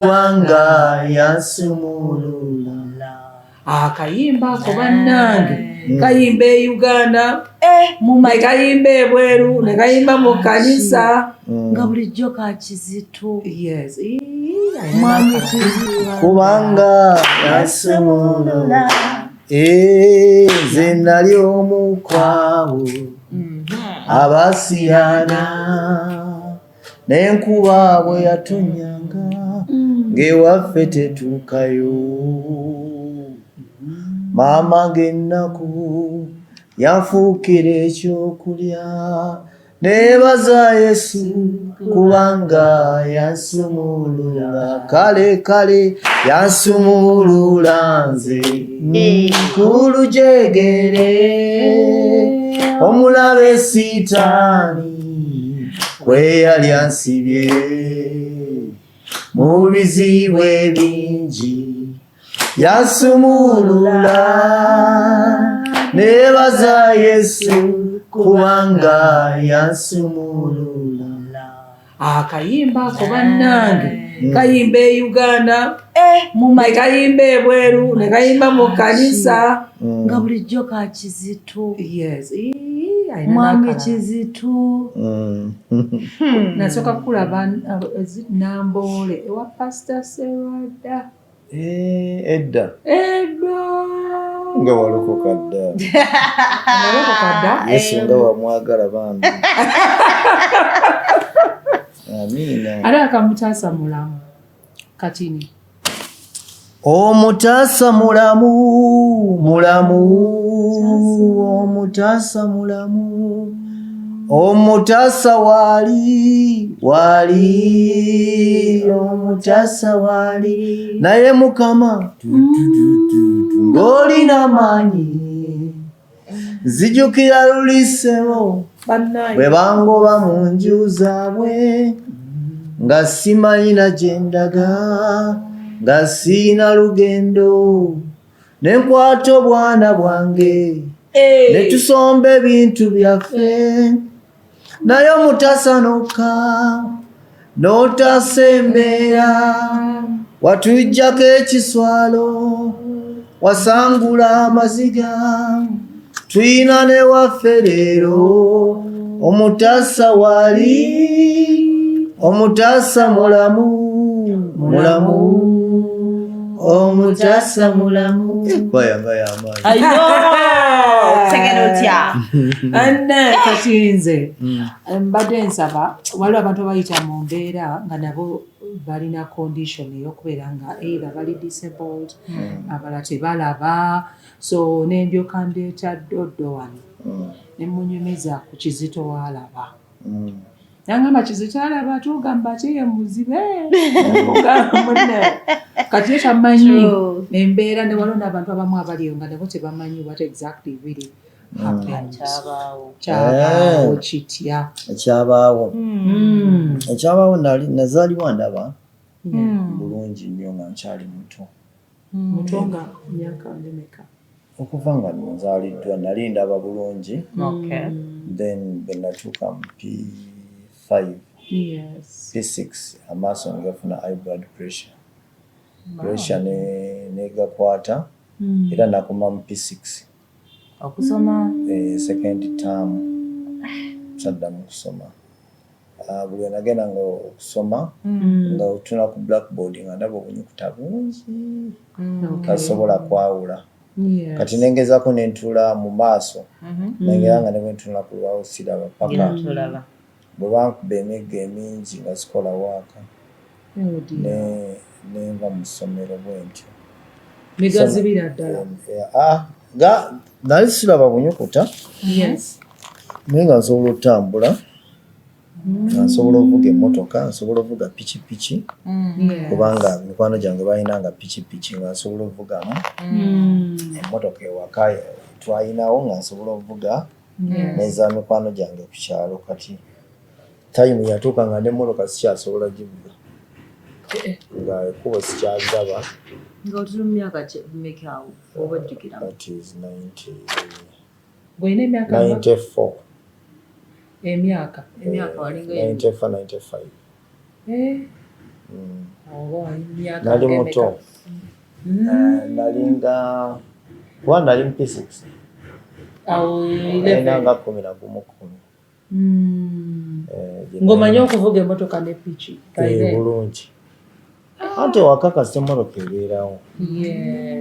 wanga yasumulula. Akayimba ko bannange kayimba e Uganda kayimba ebweru ne kayimba mu kanisa nga bulijjo ka Kizito. Yes. Mwami Kizito Kubanga yasumulula nze nali omu kwabo abasiyana n'enkuba bwe yatonyanga ng'ewaffe tetuukayo. Maama ng'ennaku yanfuukira ekyokulya neebaza Yesu kubanga yansumulula. Kale kale yansumulula nze kulujegere omulabe Sitaani kwe yali ansibye mu bizibu ebingi yansumulula neebaza Yesu kubanga yansumulula. Akayimba ko bannange kayimba e Uganda kayimba ebweru ne kayimba mu kanisa nga bulijjo ka Kizito. Yes. Mwami Kizito. Nasooka kulaba Namboole ewa Pastor Serwada. Edda nga walokoka dda. Yesu nga wamwagala bambi. Amiina. Ate akamutaasa mulamu katini. Omutaasa mulamu omutaasa mulamu omutaasa waali omutaasa waali naye Mukama ng'olina maanyi nzijukira lulisebo bwe bangoba mu nju zaabwe nga simanyina gye ndaga nga siina lugendo ne nkwata obwana bwange ne tusomba ebintu byaffe naye omutaasa nokka n'otaasa embeera watujjako ekiswalo wasangula amaziga tuyina ne waffe leero omutaasa waali omutaasa mulamu omutaasa mulamu. Bayanga y'amaanyi. Tegera otya? Anne kati nze mbadde nsaba waliwo abantu abayita mu mbeera nga nabo balina condition ey'okubeera nga either bali disabled abala tebalaba so nendyoka ndeeta Doddo wano ne munyumiza ku Kizito w'alaba. Nangamba Kizito alaba tugamba kiye muzibe munne kati tamanyi embeera ne waliwo n'abantu abamu abaliyo nga nabo tebamanyi what exactly really kyabaawo kitya ekyabaawo nazaalibwa ndaba bulungi nnyo nga nkyali muto. Muto nga myaka ndemeka? Okuva nga nzaaliddwa nali ndaba bulungi then bwe natuuka mu P5 P6 amaaso ngafuna high blood pressure negakwata era nakoma mu P6 okusoma second term sadda mu kusoma buli nagenda nga okusoma nga otuna ku blackboard nga ndaba obunyukuta bungi tasobola kwawula kati nengezako nentula mu maaso nengera nga nebwentula ku lwawo siraba paka bwe bankuba emigga emingi nga sikola waaka nenva mu ssomero bwentyo negazibira ddala nali siraba bunyukuta naye nga nsobola otambula nga nsobola ovuga emmotoka nsobola ovuga pikipiki kubanga mikwano gyange balinanga pikipiki nga nsobola ovugamu emmotoka ewaka twayinawo nga nsobola ovuga neza mikwano gyange ku kyalo kati tayimu yatuuka nga n'emmotoka sikyasobola givuga nga ekkubo sikyaliraba. Nga otuli mu myaka mmeka awo oba ojjukira? That is 94. Emyaka walinga 94, 95. nali muto nalinga kuba nali mu P6 nga 11 ng'omanyi okuvuga emmotoka ne piki bulungi ate wakakasa emmotoka ebeerawo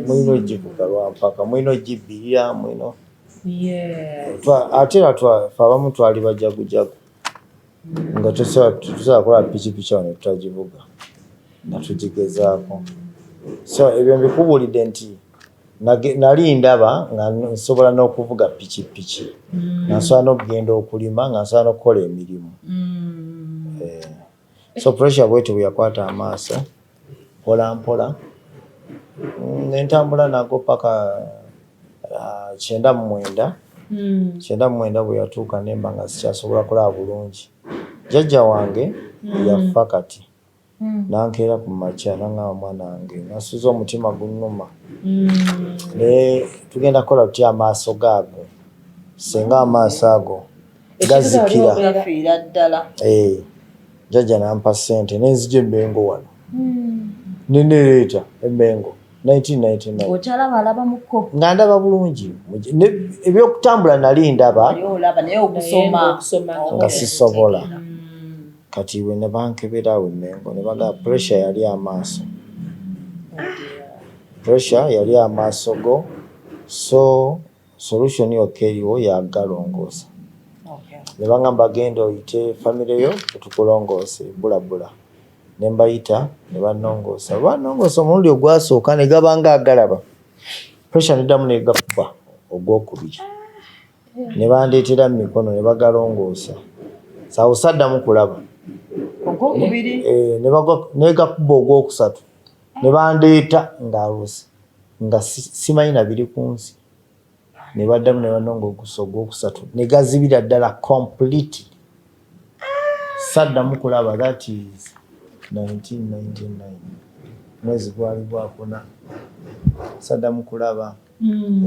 mulina ogivuga lwampaka mulina ogibbirira mulina ate era fe abamu twali bajagujagu nga tusobola kukola pikipiki awo ne tutagivuga nga tugigezaako so ebyo mbikubuulidde nti nali ndaba nga nsobola n'okuvuga pikipiki nga nsobola n'okugenda okulima nga nsobola n'okukola emirimu so pressure bwetyo bwe yakwata amaaso mpola mpola nentambula nago paka 99 bwe yatuuka nemba nga sikyasobola kulaba bulungi. Jjajja wange yafa kati nankeera ku makya nangamba mwana wange nasuza omutima gunnuma naye tugenda kukola tutya amaaso gaago senga amaaso ago gazikira jjajja nampa ssente nenzija Emmengo wano nenereeta Emmengo 1999 okyalaba muko nga ndaba bulungi ebyokutambula nali ndaba nga sisobola kati bwe ne bankeberawo Emmengo ne bagamba pressure yali amaaso go so solution yokka eriwo yagalongoosa ne bagamba genda oyite famire yo etukulongoose bulabula ne mbayita ne bannongoosa omulundi ogwasooka ne gabanga agalaba pressure neddamu negakuba ogwokubiri ne bandeetera mu mikono ne bagalongoosa sawo saddamu kulaba negakuba ogwokusatu ne bandeeta ngaalose nga simanyi nabiri ku nsi ne baddamu ne bannongoosa ogwokusatu ne gazibira ddala completely saddamu kulaba. That is 1999 mwezi gwali gwakuna saddamu kulaba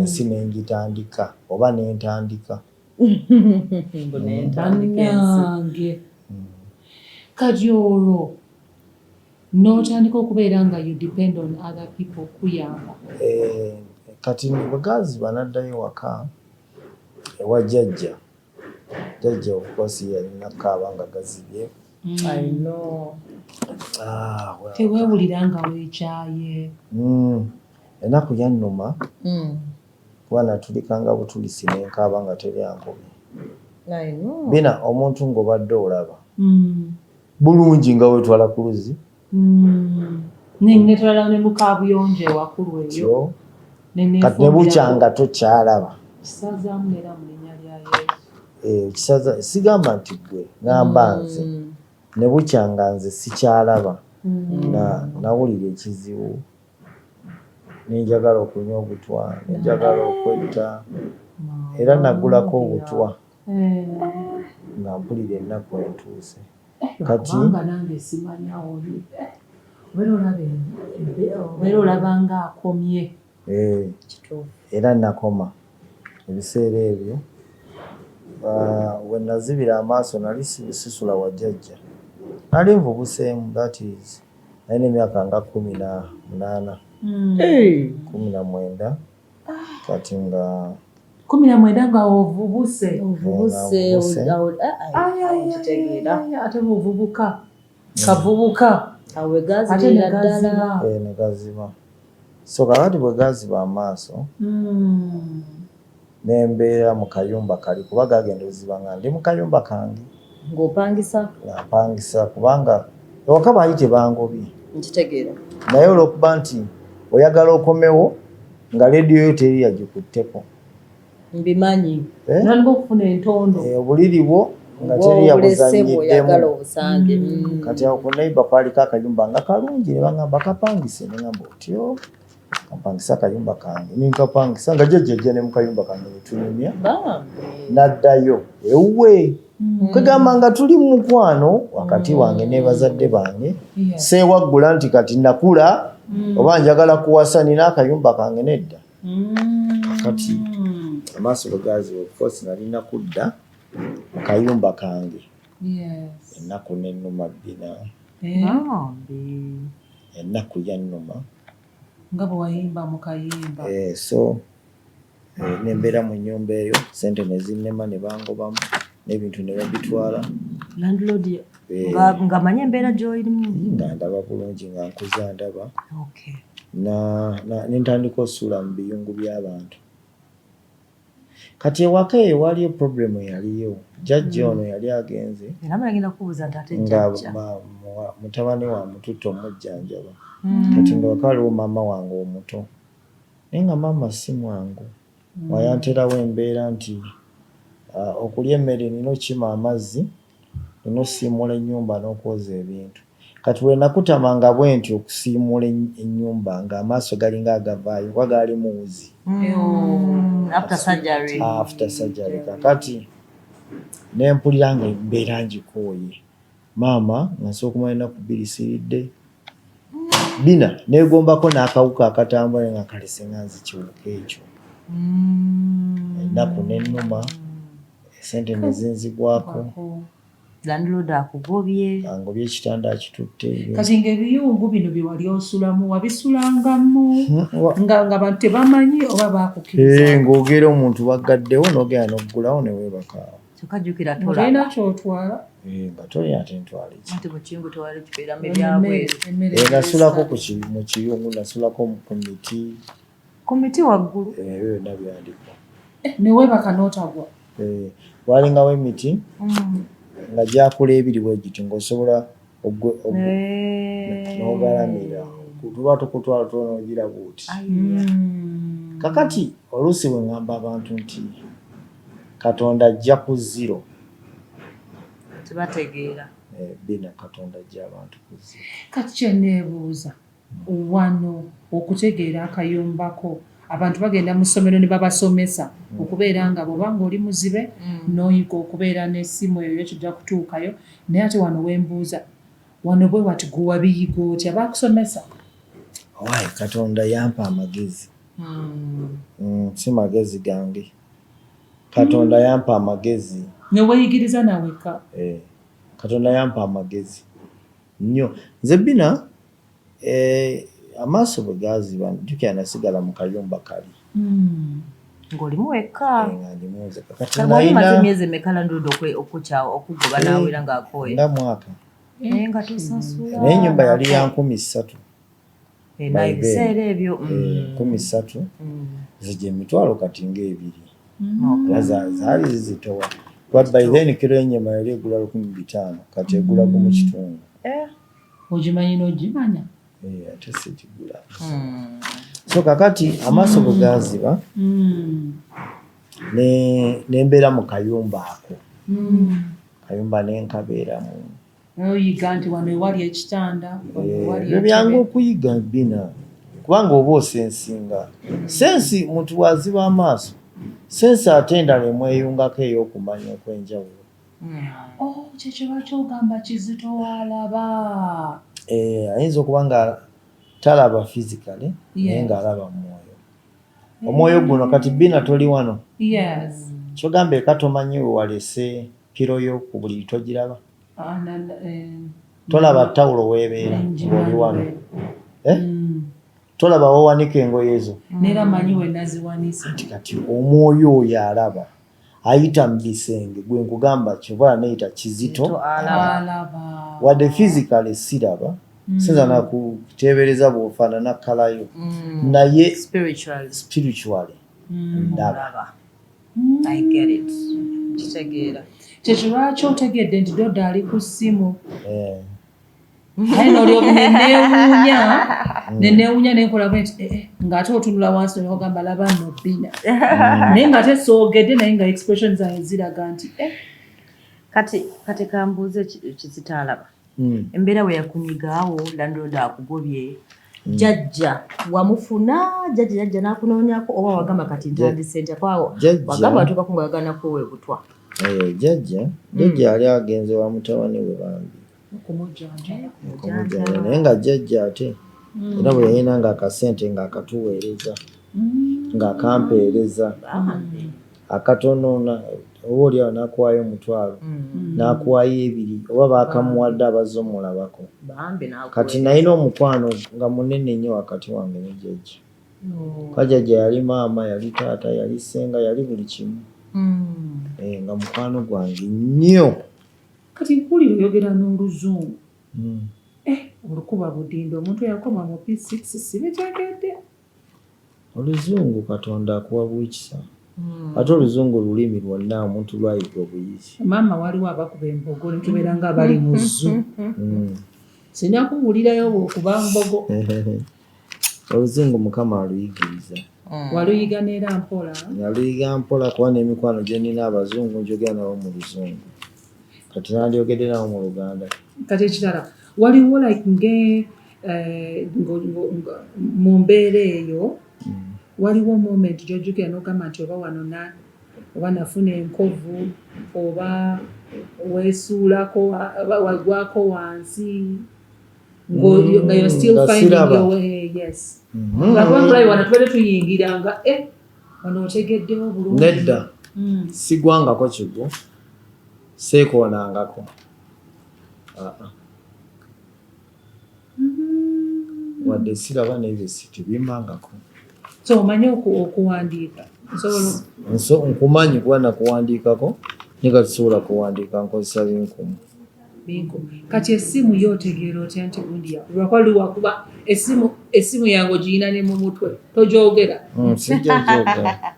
ensi nengitandika oba nentandika bannange kati olwo n'otandika okubeera nga you depend on other people kuyamba kati bwegazi banaddayo waka ewa jjajja of course yalina kaaba nga gazibye teweewulira nga weekyaye ennaku yannuma kuba natulikanga butulisi nenkaaba nga teri ankobye bina omuntu ng'obadde olaba bulungi nga wetwala ku luzzi netwala ne mukabuyonjo ewakulu eyo kati ne bukyanga tokyalaba kisazaamu neera mu linnya lya Yesu sigamba nti gwe ngamba nze ne bukyanga nze sikyalaba nawulira ekizibu nenjagala okunywa obutwa nenjagala okwetta era nagulako obutwa nga mpulira ennaku entuuse kati nange simanyawo obeera olaba nga akomye era nakoma ebiseera ebyo wenazibira amaaso nali sisula wa jjajja nali nvubuseemu that is nalina emyaka nga 18 19 kati nga 19 nga ovubuse ate buvubuka kavubuka ate negaziba so kakati bwe gaziba amaaso nembeera mu kayumba kali kuba gagenda oziba nga ndi mu kayumba kange ng'opangisa kubanga ewaka baali tebangobye naye olwokuba nti oyagala okomewo nga rediyo yo teri yagikutteko mbimanyi okufuna entondo obuliri bwo nga teri yabuzanyiddemu kati awo ku neighbor kwaliko akayumba nga kalungi ne bagamba kapangise negamba otyo kampangisa akayumba kange ninkapangisa nga jjajja ne mu kayumba kange netunyumya naddayo ewuwe kwegamba nga tuli mu mukwano wakati wange ne bazadde bange seewaggula nti kati nakula oba njagala kuwasa nina akayumba kange nedda kati amaaso bwegaziba ofuosi nalina kudda mu kayumba kange ennaku nennuma bbina ennaku yannuma nga bwe wayimba mu kayimba. So nembeera mu nnyumba eyo, sente ne zinnema ne bangobamu n'ebintu ne babitwala. Landlord nga manye embeera gy'olimu. Nga ndaba bulungi nga nkuza ndaba. Nentandika osuula mu biyungu by'abantu. Kati ewaka eyo waliyo problemu eyaliyo. Jjajja ono yali agenze nga mutabani wa mututte omujjanjaba. Kati nga waka waliwo maama wange omuto. Naye nga maama si mwangu. Wayanterawo embeera nti okulya emmere nina okima amazzi, nina osiimula ennyumba n'okwoza ebintu. Kati we nakutamanga bwe nti okusiimula ennyumba ng'amaaso galinga agavaayo kuba gaali muwuzi. After surgery. Kakati ne mpulira nga embeera ngikooye. Maama nga nsooka okumanya ennaku 2 siridde. Bina neegombako n'akawuka akatambula nga kalese nga nzikiwuka ekyo. Ennaku n'ennuma, esente ne zinzigwako. Landlord akugobye. Angobye ekitanda akitutte. Kati ng'ebiyungu bino bye wali osulamu wabisulangamu nga bantu tebamanyi oba bakukkiriza? Ng'ogera omuntu baggaddewo n'ogenda n'oggulawo ne weebaka. Kyokka jjukira tolina ky'otwala. Nga tolina ate ntwala ki. Ate mu kiyungu tewali kibeeramu ebyabweru. Nasulako mu kiyungu, nasulako ku miti. Ku miti waggulu? Ebyo byonna byandikwa. Ne weebaka n'otagwa? Walingawo emiti nga gyakula ebiri bwe giti ng'osobola n'ogalamira. Tuba tukutwala tunogira buuti. Kakati oluusi bwe ngamba abantu nti Katonda ajja ku zero. Tebategeera. Bina Katonda ajja abantu ku zero. Kati kye neebuuza wano okutegeera akayumbako abantu bagenda mu ssomero ne babasomesa okubeera nga bw'obanga oli muzibe n'oyiga okubeera n'essimu eyo kijja kutuukayo. Naye ate wano wembuuza wano bwe bati gwe wabiyiga otya bakusomesa? Waayi Katonda yampa amagezi. Si magezi gange. Katonda yampa amagezi. Ne weeyigiriza naweka? Katonda yampa amagezi nnyo. Nze Bina amaaso bwe gaaziba jjukira nasigala mu kayumba kali. Ng'olimu wekka. Nga ndimuze. Kati walimaze emyezi emeka Landlord okugoba n'awera ng'akooye? Nga mwaka. Nga tosasula. Naye ennyumba yali ya 3,000. Ebiseera ebyo 3,000 zijja emitwalo kati ng'ebiri. Zaali zizitowa. By then kilo y'ennyama yali egula 15,000 kati egula gumu kitundu. Ogimanyi n'ogimanya? Ate sigigula. So kakati amaaso bwe gaaziba nembeera mu kayumba ako. Kayumba nenkabeeramu. Oyiga nti wano ewali ekitanda. Ebyo byangu okuyiga Bina kubanga oba osensinga. Sensi muntu waziba amaaso. Sensi ate endala emweyungako ey'okumanya okw'enjawulo. Kyekyo lwaki ogamba Kizito w'alaba? Ayinza okuba nga talaba physically naye ng'alaba mwoyo. Omwoyo guno kati Bina toli wano. Kyogamba eka tomanyi we walese piro yo ku buli togiraba. Tolaba tawulo weebeera ng'oli wano. Tolaba wowanika engoye ezo. Neera manyi we naziwanisa. Kati omwoyo oyo alaba ayita mu bisenge gwe nkugamba kyova neeyita Kizito alaba. Wadde physically siraba sinza nakuteebereza bw'ofaanana kalayo naye spiritually ndaba. I get it. Kitegeera. Kyekyo lwaki otegedde nti Dodo ali ku ssimu? Naye n'olyoka neneewuunya nenkola bwe nti ng'ate otunula wansi n'ogamba laba nno Bina. Naye ng'ate soogedde naye nga expression zange ziraga nti Kati kambuuze Kizito alaba. Embeera we yakunyigaawo Landlord akugobye. Jjajja wamufuna jjajja n'akunoonyako oba wagamba kati ntandise ntya kwawo wagamba watuukako ng'ayagala kuwewe butwa. Jjajja yali agenze wa mutabani we bambi kumujjanja naye nga jjajja ate era bwe yayinanga akasente ng'akatuweereza ng'akampeereza akatono oba oli awo n'akuwaayo omutwalo n'akuwaayo ebiri oba baakamuwadde abazze omulabako kati nalina omukwano nga munene nnyo wakati wange ne jjajja kajjajja yali maama yali taata yali ssenga yali buli kimu nga mukwano gwange nnyo kati mpulira oyogera n'oluzungu olukuba budindo omuntu yakoma mu P6 sibitegedde oluzungu katonda akuwa bwekisa ate oluzungu olulimi lwonna omuntu lwayiga obuyizi maama waliwo abakuba embogo netubeera nga abali mu zzu sinakuwulirayo bwokuba mbogo oluzungu mukama aluyigiriza waluyiga neera mpola naluyiga mpola kuba n'emikwano gye nnina abazungu njogera nabo mu luzungu kati nandyogedde nabo mu luganda kati ekirala waliwo like mu mbeera eyo waliwo moment gyojjukira n'ogamba nti oba wano oba nafuna enkovu oba weesuulako wagwako wansi nga you're still finding your way yes lwakubanga wana tubadde tuyingira nga wano otegeddewo bulungi nedda sigwangako kigo seekoonangako wadde siraba nebyo tebimangako so omanyi okuwandiika nkumanyi kuba nakuwandiikako naye tusobola kuwandiika nkozesa binkumu kati essimu yo otegeera otya nti gundi lwakuba essimu yange ogiyina ne mu mutwe togyogera sijja gyogera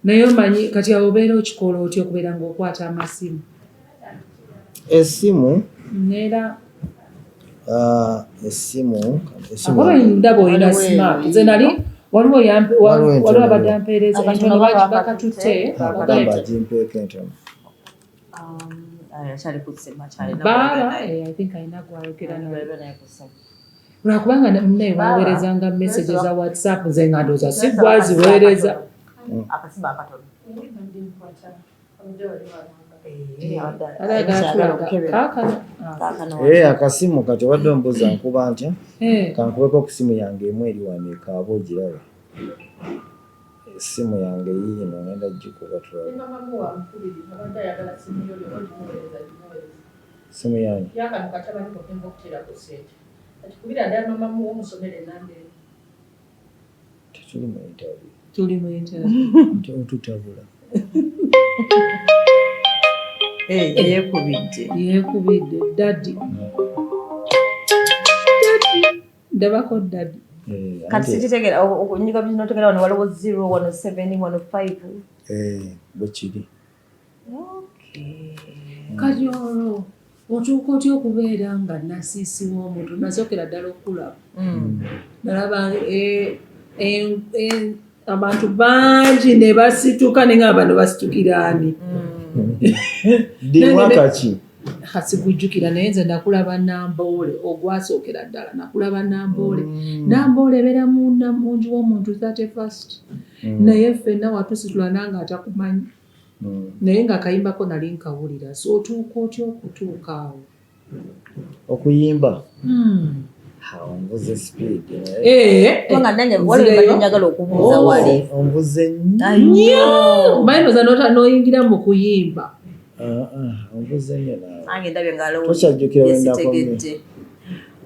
naye omanyi kati awo obeera okikola otya okubeera ng'okwata amasimu essimu neera essimu akoba ndaba olina smart nze nali waliwo abadde ampeereza entono bakatutte agamba agimpeeko entono baala I think alina gwayogera lwakubanga munaye waweerezanga message za WhatsApp nze nga ndooza si gwaziweereza akasimu kati obadde ombuuza nkuba ntya kankubeko ku simu yange emu eri wano ekaaba ogiraba essimu yange yiino ngenda gikuba tulaba simu yange tetuli mu interview tuli mu interview tutabula yeekubidde daddi ndabako daddi kati sikitegeera onyiga binotegera wano waliwo 0 107 105 bwekiri kati olwo otuuka otya okubeera nga nasiisiwa omuntu nasookera ddala okulaba nalaba abantu bangi ne basituka naye nga bano basitukira ani dimwakaki kasigujjukira naye nze nakulaba Namboole ogwasookera ddala nakulaba Namboole Namboole ebeera munju w'omuntu 31st naye ffenna watusitula nange atakumanyi naye nga akayimbako nali nkawulira so otuuka otya okutuuka awo okuyimba onvuze speed njagala okubuuza wali onvuze nnyo mayinoza n'oyingira mu kuyimba onvuze nnyo nange ndabye ngalo tokyajjukira wendakomye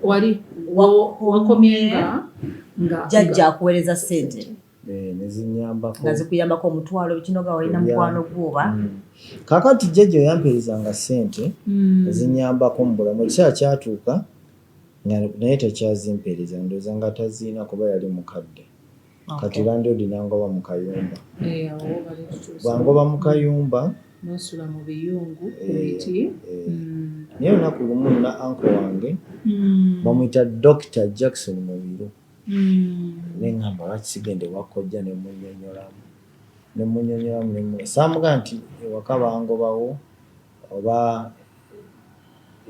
wali wakomye nga jjajja akuweereza ssente nezinyambako nga zikuyambako omutwalo kinoga walina mukwano gwoba kakati jjajja oyampeerezanga ssente ezinyambako mu bulamu ekiseera kyatuuka naye tekyazimpeereza ndowooza nga taziina kuba yali mukadde kati landlord nangoba mu kayumba bwangoba mu kayumba nosula mu biyungu kubiti naye olunaku lumu na anko wange bamuyita Dr. Jackson Mubiru neŋŋamba lwaki sigende wakojja nemunyonyolamu saamuga nti ewaka bangobawo oba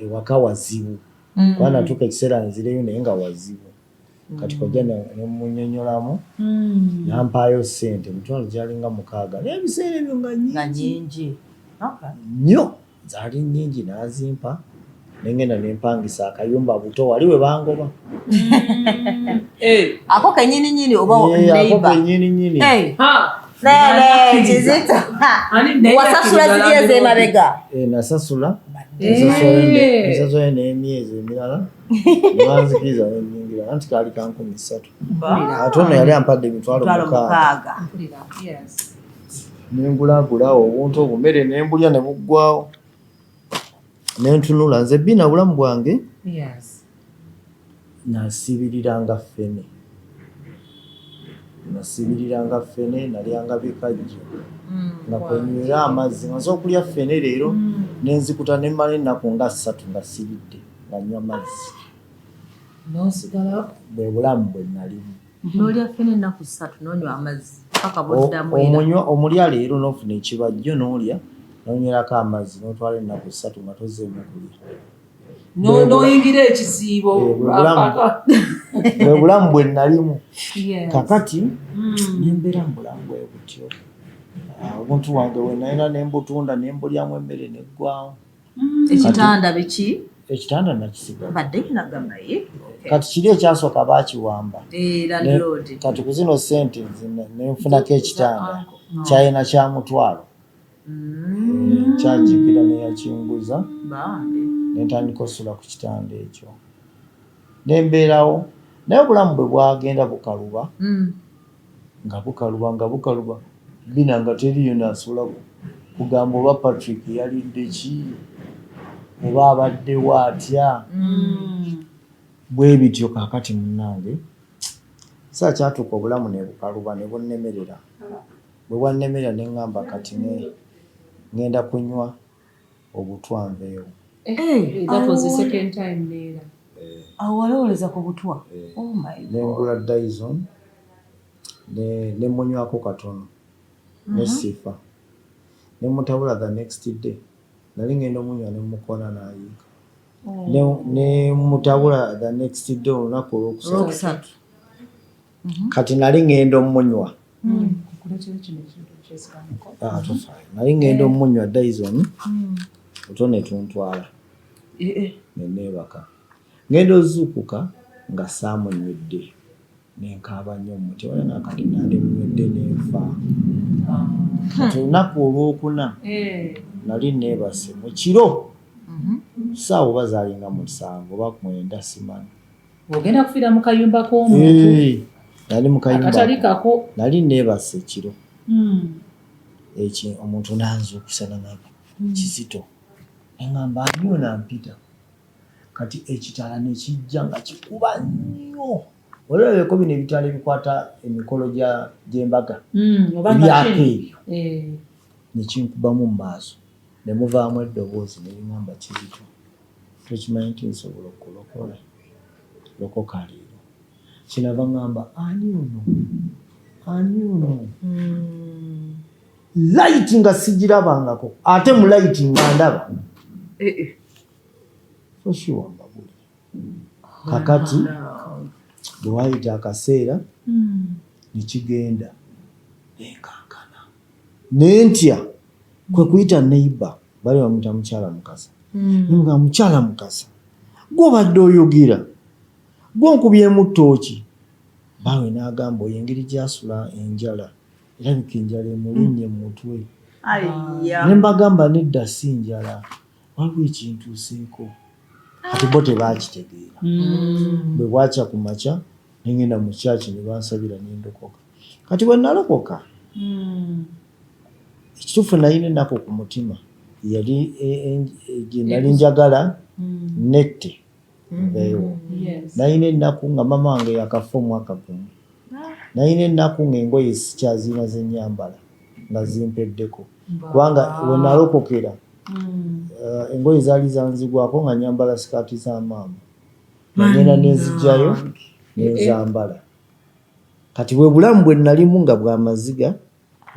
ewaka wazibu kuba natuuka ekiseera nzireyo naye nga wazibu kati kojja nemunyonyolamu nampaayo ssente emitwalo gyalinga 6 naye ebiseera ebyo nga nyingi nnyo zaali nnyingi n'azimpa nengenda nempangisa akayumba buto wali we bangoba ako kenyininyini oba ako kenyininyini Kizito. Wasasula ziri ez'emabega. Nasasula. Nasasula n'emyezi emirala. Nwanzikiriza n'ennyingira anti kaali ka 13. Ate ono yali ampadde emitwalo 6. Nengulagulawo obuntu obumere nembulya ne buggwawo. Nentunula nze bina bulamu bwange. Nasibiriranga ffene. Nalyanga bikajjo. Nga kwenywera amazzi nga nsobola okulya ffene leero nenzikuta ne mmala ennaku nga 3 nga sibidde nga nnywa mazzi. N'osigala bwe bulamu bwe nalimu. N'olya ffene ennaku 3 n'onywa amazzi paka bw'oddamu era. Omulya leero n'ofuna ekibajjo n'olya n'onywerako amazzi n'otwala ennaku 3 nga tozzeemu kulya. N'oyingira ekisiibo. Bwe bulamu bwe nalimu. Kakati nembeera mu bulamu bwe butyo. Obuntu wange we nalina nembutunda nembulyamu emmere neggwawo. Ekitanda biki? Ekitanda nakisiga. Badde nagamba ye. Kati kiri ekyasooka baakiwamba. Landlord. Kati ku zino ssente nenfunako ekitanda kyalina kya mutwalo. Kyajjukira neyakinguza. Nentandika osula ku kitanda ekyo. Nembeerawo naye obulamu bwe bwagenda bukaluba. Nga bukaluba. Bina nga teriyo nasobola kugamba oba Patrick yalidde ki oba abaddewo atya. Bwe bityo kaakati munnange saa kyatuuka obulamu ne bukaluba ne bunnemerera. Bwe bwannemerera ne ŋŋamba kati ngenda kunywa obutwa nveewo. That was the second time neera. Awalowoleza ku butwa. Oh my God. Nengula Dyson ne munywako katono. Ne sifa. Ne mutabula the next day. Nali ngenda omunywa ne mukona nayiga. Ne mutabula the next day olunaku olwokusatu. Kati nali ngenda omunywa. Nali ngenda omunywa Dyson. Otone tuntwala. Neneebaka. Ngenda ozuukuka nga saamunywedde. Nenkaaba nnyo mu mutima nakati nali munywedde nenfa. Kati olunaku olwokuna nali neebase mu kiro. Ssaawa oba zaalinga 7 oba 9 simanyi. Ogenda kufiira mu kayumba k'omuntu. Nali mu kayumba. Akatali kako. Nali neebase ekiro. Omuntu nanzuukusa nangamba Kizito. Engamba nnyo nampita. Kati ekitala ne kijja nga kikuba nnyo. Olabeko bino ebitala ebikwata emikolo gy'embaga. Ebyako ebyo. Ne kinkubamu mu maaso. Ne muvaamu eddoboozi ne liŋŋamba Kizito. Tokimanyi nti nsobola okulokola. Lokoka leero. Kinava ŋŋamba ani ono. Layiti nga sigirabangako. Ate mu layiti nga ndaba. Toshiwamba buli. Kakati bwe waayita akaseera nekigenda nenkankana. Nentya kwe kuyita neighbor bali bamuyita mukyala Mukasa. Nimugamba mukyala Mukasa. Gw'obadde oyogera. Gw'onkubyemu ttooki. Bawe n'agamba oyo engeri gy'asula enjala. Erabika enjala emulinnye mu mutwe. Ne mbagamba nedda si njala. Waliwo ekintuuseeko. Kati bo tebaakitegeera. Bwe bwakya ku makya ne ngenda mu kyaki ne bansabira n'endokoka. Kati bwe nalokoka ekituufu nalina ennaku ku mutima yali gye nali njagala nette nveewo. Nalina ennaku nga mama wange yakafa omwaka gumu. Nalina ennaku ng'engoye sikyazirina ze nnyambala nga zimpeddeko. Kubanga we nalokokera engoye zaali zanzigwako nga nyambala sikaati za maama. Nagenda nenzijjayo nenzambala. Kati bwe bulamu bwe nalimu nga bw'amaziga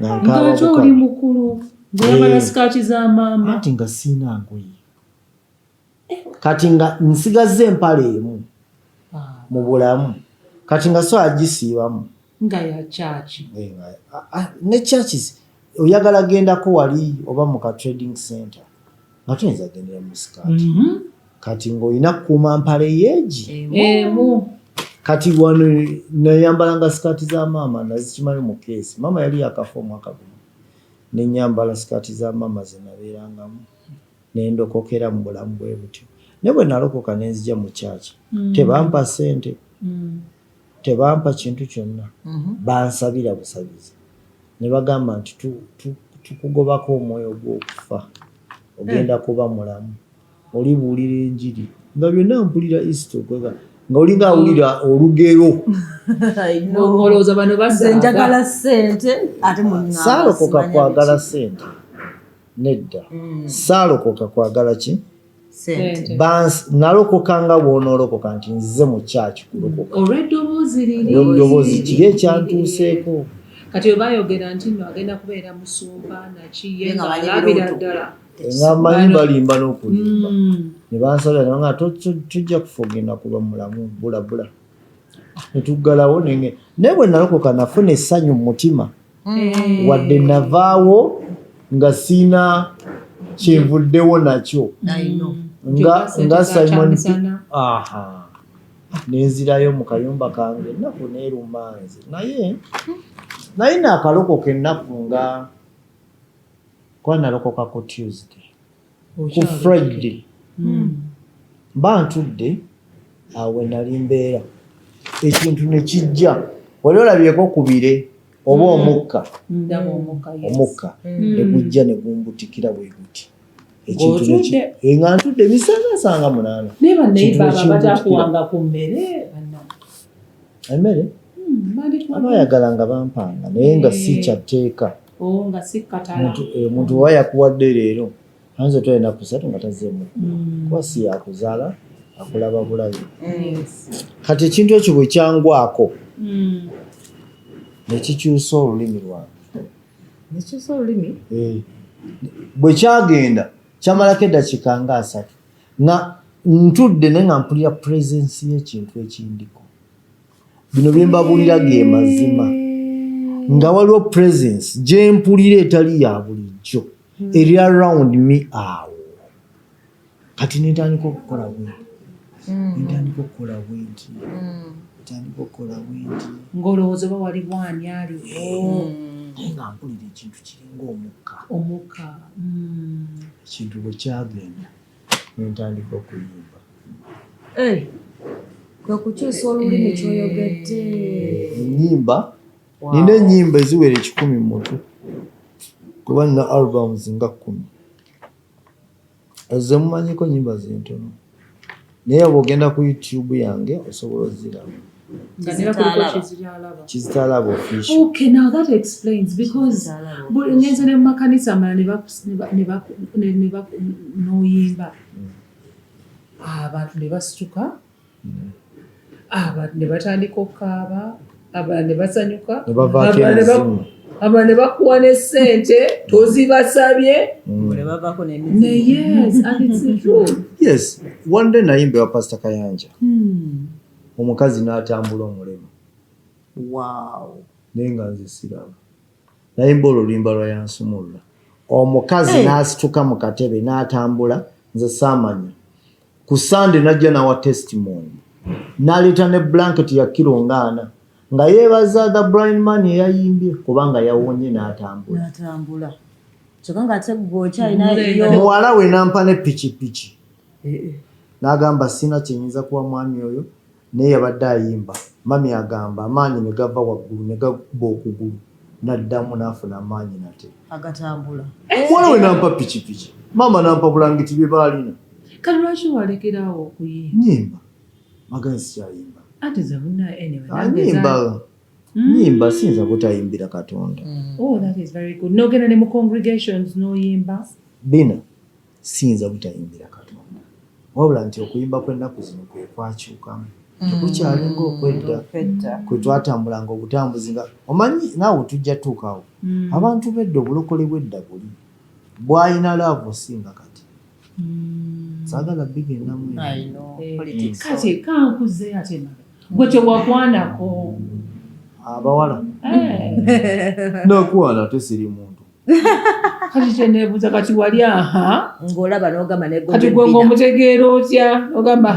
nga nkaaba buka. Oli mukulu ng'oyambala sikaati za maama. Ati nga siina ngoye. Kati nga nsigazze empale emu mu bulamu. Kati nga so agisiibamu. Nga ya chachi. Ne churches oyagala gendako wali oba mu ka trading center. Nga tuyinza gendera mu sikaati. Kati ng'olina kukuuma mpale yeegi. kati wano nayambalanga sikaati za maama nazikimanyi mu keesi. Maama yali yakafa omwaka guno ne nyambala sikaati za maama ze nabeerangamu ne ndokokera mu bulamu bwe butyo. Ne bwe nalokoka ne nzija mu kyaki tebampa ssente tebampa kintu kyonna bansabira busabizi ne bagamba nti tukugobako omwoyo gw'okufa ogenda kuba mulamu olibuulira enjiri nga byonna mpulira isto kwega nga olinga awulira olugero olowooza bano njagala ssente ate saalokoka kwagala ssente nedda saalokoka kwagala ki nalokoka nga bw'onoolokoka nti nzize mu kyaki kulokoka olw'eddoboozi kiri ekyantuuseeko kati obayogera nti no agenda kubeera musumba nakiye nga alabira ddala eŋŋammanyi balimba n'okulimba ne bansabira ne banga tujja kufa ogenda kuba mulamu bulabula ne tuggalawo naye bwe nalokoka nafuna essanyu mu mutima wadde navaawo nga siina kyenvuddewo nakyo nga Simon nenzirayo mu kayumba kange ennaku neeruma nze naye naakalokoka ennaku nga kuba nalokoka ku Tuesday ku Friday mba ntudde awe nali mbeera ekintu ne kijja wali olabyeko ku bire oba omukka ne gujja ne gumbutikira bwe guti ekintu nga ntudde emisanga 8 emmere abayagala nga bampanga naye nga si kyatteeka omuntu wa yakuwadde leero anze tolina kusatu nga tazeemu kuba si yakuzaala akulaba bulabi kati ekintu ekyo bwe kyangwako nekikyusa olulimi lwange bwe kyagenda kyamalako eddakiika nga 3 nga ntudde naye nga mpulira purezensi y'ekintu ekindiko bino bye mbabuulira ge mazima nga waliwo purezensi gye mpulira etali ya bulijjo eri around me awo kati nentandika okukola bwenti ng'olowooza oba wali bwani aliwo naye nga mpulira ekintu kiringa omukka ekintu bwe kyagenda nentandika okuyimba kwe kukyusa olulimi kyoyogedde ennyimba nina ennyimba eziwera 100 mu mutwe kuba nina albums nga 10 ezo mumanyiko nnyimba zintono naye bw'ogenda ku YouTube yange osobola oziraba Kizitaalaba official. Okay, now that explains because ngenze ne makanisa amala ne noyimba abantu ne basituka abantu ne batandika okukaaba abantu ne basanyuka abantu ne bakuwa ne ssente tozibasabye yes and it's true. Yes, one day nayimba wa Pastor Kayanja omukazi n'atambula omulema naye nga nze siraba nayimba olulimba lwa yansumulula omukazi n'asituka mu katebe n'atambula nze saamanya ku Sunday najja nawa testimony n'aleeta ne blanket ya kilo 40 nga yeebaza the blind man eyayimbye kubanga yawonye n'atambula muwala we nampa ne pikipiki n'agamba sina kyenyinza kuwa mwami oyo naye yabadde ayimba mami agamba amaanyi ne gava waggulu ne gabba okugulu n'addamu n'afuna amaanyi nate muwala we nampa pikipiki maama nampa bulangiti bye baalina kale lwaki walekerawo okuyimba nyimba magani sikyayimba ate zabuna nyimba siyinza butayimbira Katonda. Oh, that is very good. Nogenda ne mu congregations noyimba bina siyinza butayimbira Katonda wabula nti okuyimba kw'ennaku zino kwe kwakyukamu tekukyalinga okwedda kwe twatambulanga obutambuzi nga omanyi naawe tujja tuukawo abantu bedda obulokole bwedda buli bwayina laavu osinga kati saagala bigendamu kati kankuze ate gwe tewakwanako abawala nakwana tesiri muntu kati kyeneebuuza kati wali aha ng'olaba n'ogamba kati gwe ng'omutegeera otya ogamba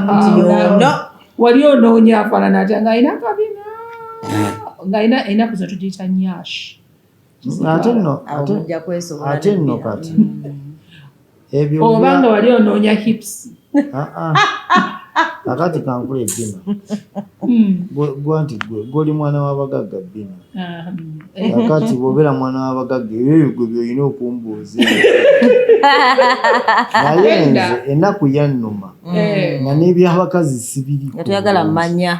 wali onoonya afaanana atya ng'alina kabina ng'alina enaku ze tugiyita nyashi ate nno kati ebyo obanga wali onoonya hips akati kankula ebbina gwanti gwoli mwana w'abagagga bbina akati bw'obeera mwana w'abagagga ebyo gwe byolina okumbuuza naye nze ennaku yannuma nga n'ebyabakazi sibiriko nga toyagala mmanya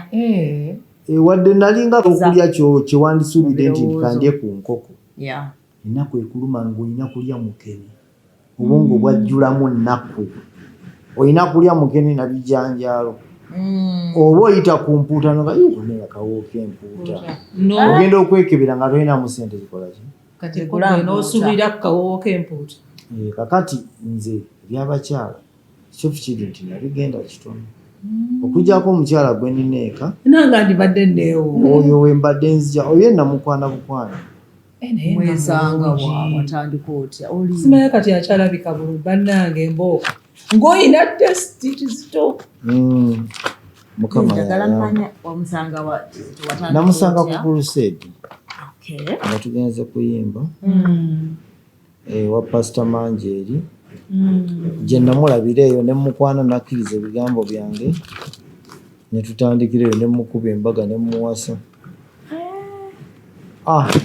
wadde nalinga okulya kyewandisuubidde nti nkandye ku nkoko ennaku ekuluma ng'olina kulya mukene obwongo bwajjulamu nnaku olina kulya mukene na bijanjaalo oba oyita ku mpuutano nga onera kawo k'empuuta ogenda okwekebera nga tolinamu sente zikolaki n'osuubira ku kawowo k'empuuta kakati nze ebyabakyala kyofu kiri nti nabigenda kitono okuggyako omukyala gwe nina nanga ndibadde neewo oyo wembadde nzija oyo namukwana bukwana mwesanga watandika otya simanyi kati akyalabika bulungi bannange embooka ng'olina tesiti kizito mukama namusanga ku crusade nga tugenze kuyimba wa pastor Manjeri gye namulabira eyo ne mukwana nakkiriza ebigambo byange ne tutandikira eyo ne mukuba embaga ne muwasa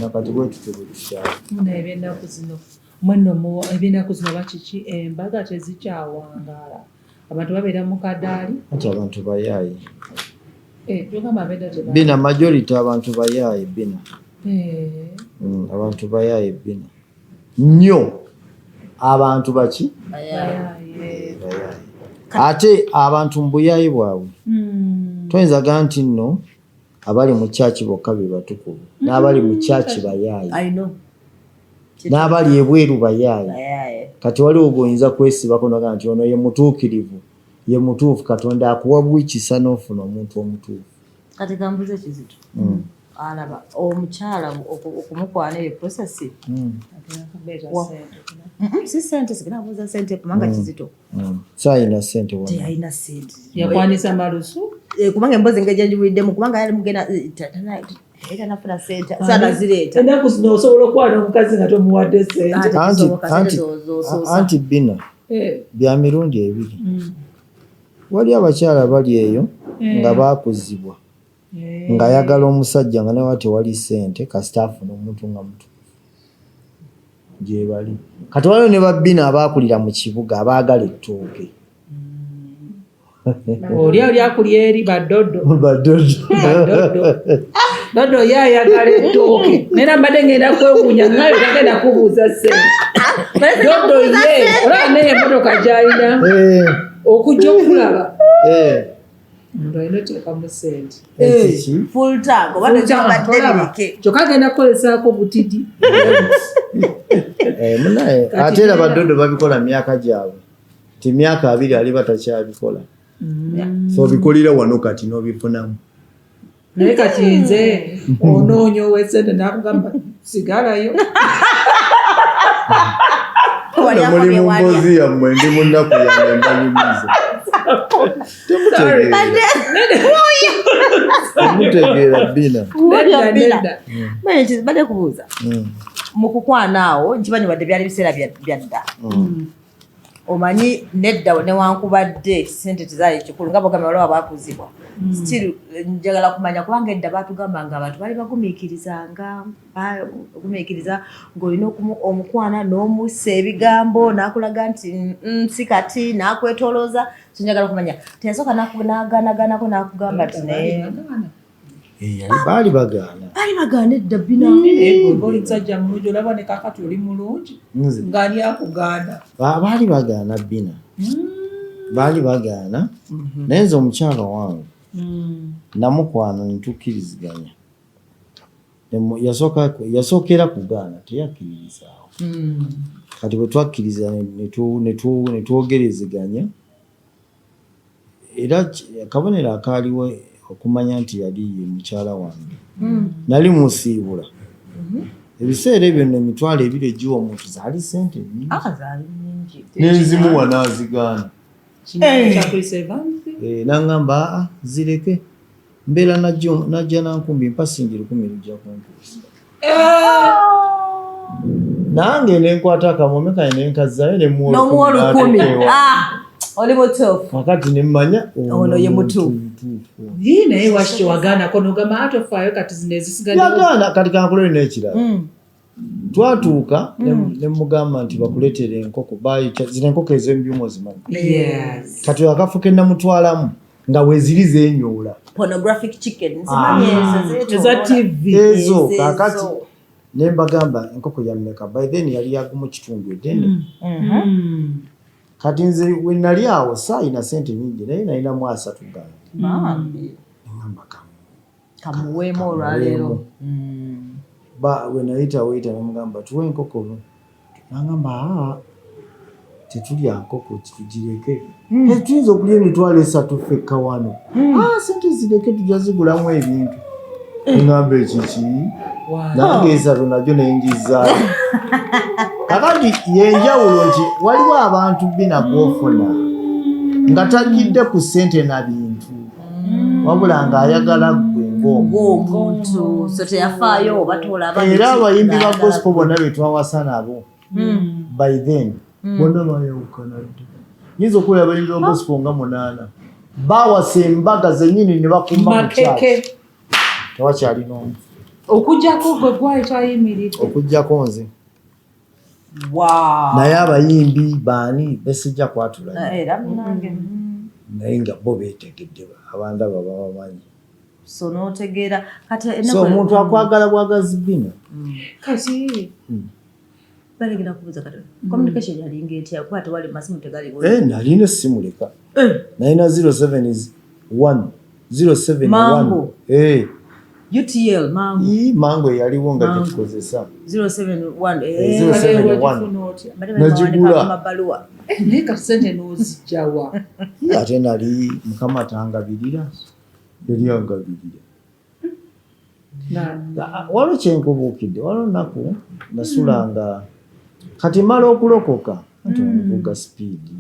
nakati bwe tutebe tukyala ebyennaku zino mwenno ebyennaku zino bakiki embaga tezikyawangaala abantu babeera mu kadaali ati abantu bayaayi tugamba bina majority abantu bayaayi bina abantu bayaayi bina nnyo abantu baki bayaayi ate abantu mu buyaayi bwabwe toyinza gaa nti nno abali mu kyaki bokka be batukuvu n'abali mu kyaki bayaayi n'abali ebweru bayaayi kati waliwo gwoyinza kwesibako naga nti ono ye mutuukirivu ye mutuufu Katonda akuwa bwikisa n'ofuna omuntu omutuufu kati kambuze kizito alaba omukyala okumukwana eyo prosesi si sente sikinabuuza sente kubanga kizito sayina sente teyalina sente yakwanisa malusu kubanga emboozi ngejenjibuliddemu kubanga yali mugenda era nafuna sente sana zireeta ennaku zino osobola okwana omukazi nga tomuwadde sente anti bina bya mirundi ebiri wali abakyala bali eyo nga baakuzibwa nga ayagala omusajja nga nawe tewali sente kasita afuna omuntu nga mutuufu gye bali kati waliwo ne babbina abaakulira mu kibuga abaagala ettooke oli akulya eri baddodo dodo ye ayagala ettooke naye mbadde ngenda kwewuunya naye tagenda kubuuza sente dodo ye olaba naye emmotoka gy'alina okujja okulaba omuntu alina oteekamu sente full tank oba tekyobadde kyokka agenda kukolesaako butidi munaye ate era baddodo babikola myaka gyabwe ti myaka 2 ali batakyabikola so bikolera wano kati n'obifunamu naye kati nze onoonya ow'essente nakugamba sigalayo muli mu mboozi yammwe ndi mu nnaku yange mbanyumiza temutegeera bina bade kubuuza mu kukwana awo nkimanyi wadde byali biseera byadda omanyi nedda newankubadde sente tezaali kikulu nga bogamba waliwo abaakuzibwa still njagala kumanya kubanga edda baatugamba nga abantu bali bagumiikiriza ng'olina omukwana n'omussa ebigambo n'akulaga nti si kati n'akwetolooza so njagala kumanya teyasooka n'agaanaganako n'akugamba ti naye baali bagaana edda bina oli musajja mulungi olaba ne kakati oli mulungi ng'ani akugaana baali bagaana bina baali bagaana naye nze omukyala wange namukwana netukkiriziganya yasookera kugaana teyakkiririzaawo kati bwe twakkiriza netwogerezeganya era akabonero akaaliwo okumanya nti yali ye mukyala wange nali musiibula ebiseera ebyo nno emitwalo 2 egiwa omuntu zaali sente nnyingi n'enzimuwa n'azigaana N'angamba zireke mbeera najja nankumbi mpasingi 1000 lujja kumpuusa nange nenkwata akamome kane nenkazzayo n'omuwa 10,000 oli mutuufu kakati nemmanya ono ye mutuufu naye waki tewagaanako nogamba atofaayo kati zino ezisigaddewo yagaana kati kankulere n'ekirala twatuuka nemugamba nti bakuleetere enkoko zino enkoko ez'embyumu zimanyi kati akafuka ennamutwalamu nga weeziri zeenyoola pornographic chicken eza TV ezo kakati nembagamba enkoko yammeka by then yali yagumu kitundu edende kati nze we nali awo saayina sente nyingi naye nalinamu 3 gange kamuweemu olwaleero we nayita weyita namugamba tuwe enkoko nangamba tetulya nkoko tugireke tuyinza okulya emitwalo 3 fekka wano sente zireke tujja zigulamu ebintu ngamba ekiki nange 3 najjo nengizaayo kakati yenjawulo nti waliwo abantu binagwofuna nga tagidde ku sente na bintu wabula ng'ayagala gwe ng'omuntu so teyafaayo obatoola era abayimbi ba gospel bonna be twawasa nabo by then bonna bayawukana dde yinza okulaba abayimbi ba gospel nga 8 bawasa embaga zennyini ne bakumba mu kyaki tewakyali n'omu okujjako gwe gwayitayimiridde okujjako nze naye abayimbi baani besijja kwatula naye nga bo beetegedde abandaba babamanyi so n'otegeera kati so omuntu akwagala bwagazi bino kati balegera kubuuza kati communication yalinga etya kuba tewali masimu tegaliwo nalina essimu leka nalina 071 UTL mango eyaliwo nga tetukozesa 071 nagigula naye kati sente n'ozijjawa ate nali mukama tangabirira yali angabirira waliwo kyenkubuukidde waliwo nnaku nasulanga kati mala okulokoka nti omuvuga sipiidi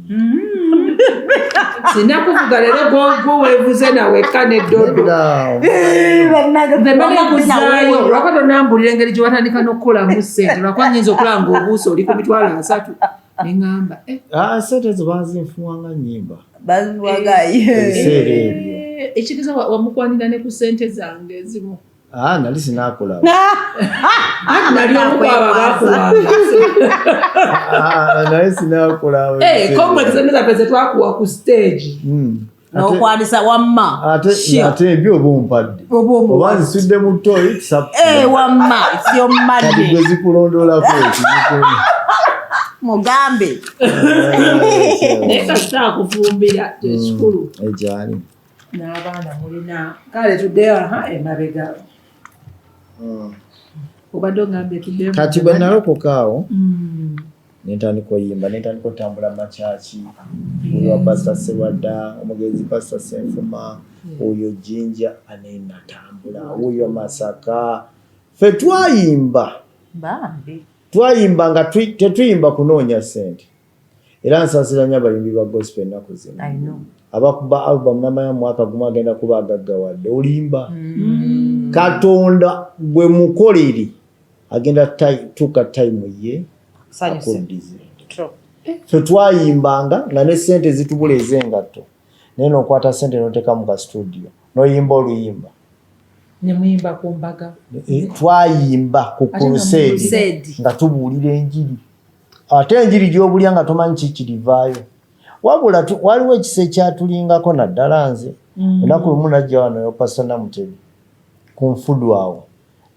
sina kuvuga leero gwo weevuze nawekka neddodo nembagakuzaayo lwakati onambulira engeri gye watandika n'okukolamu ssente lwakuba nyinza okulaba ng'obuuso oli ku mitwalo 3 neŋŋamba sente ezo bazinfuwanga nnyimba baziwagayo ekitegeeza wamukwanira ne ku ssente zange ezimu nali sinaakola nali omukwaba bakuwanga naye sinaakola komwekisente zaffe zetwakuwa ku stage n'okwanisa wamma ate ebyo oba ompadde oba nzisudde mu toyi wamma siyommadde gwe zikulondolako mugambe naye kasitaakufumbira ekikulu ejani n'abaana mulina kale tuddeyo emabega obadde ogambye tuddeyo kati bwe nalokoka awo nentandika oyimba nentandika otambula makyaki olwa pasita Sewadda omugezi pasita Senfuma oyo Jinja anenatambula oyo Masaka ffe twayimba nga tetuyimba kunoonya ssente era nsaasiranya abayimbi ba gospel ennaku zino abakuba album namanya mwaka gumu agenda kuba agaggawadde olimba Katonda gwe mukolere agenda tuka time ye akundize ffe twayimbanga nga ne ssente zitubula ez'engatto naye nokwata ssente noteka mu ka studio noyimba oluyimba nemuyimba ku mbaga twayimba ku crusade nga tubuulira enjiri ate enjiri gy'obulya nga tomanyi kikirivaayo wabula waliwo ekisa ekyatulingako naddala nze ennaku lumu najja wano yopasa Namutebi ku nfudu awo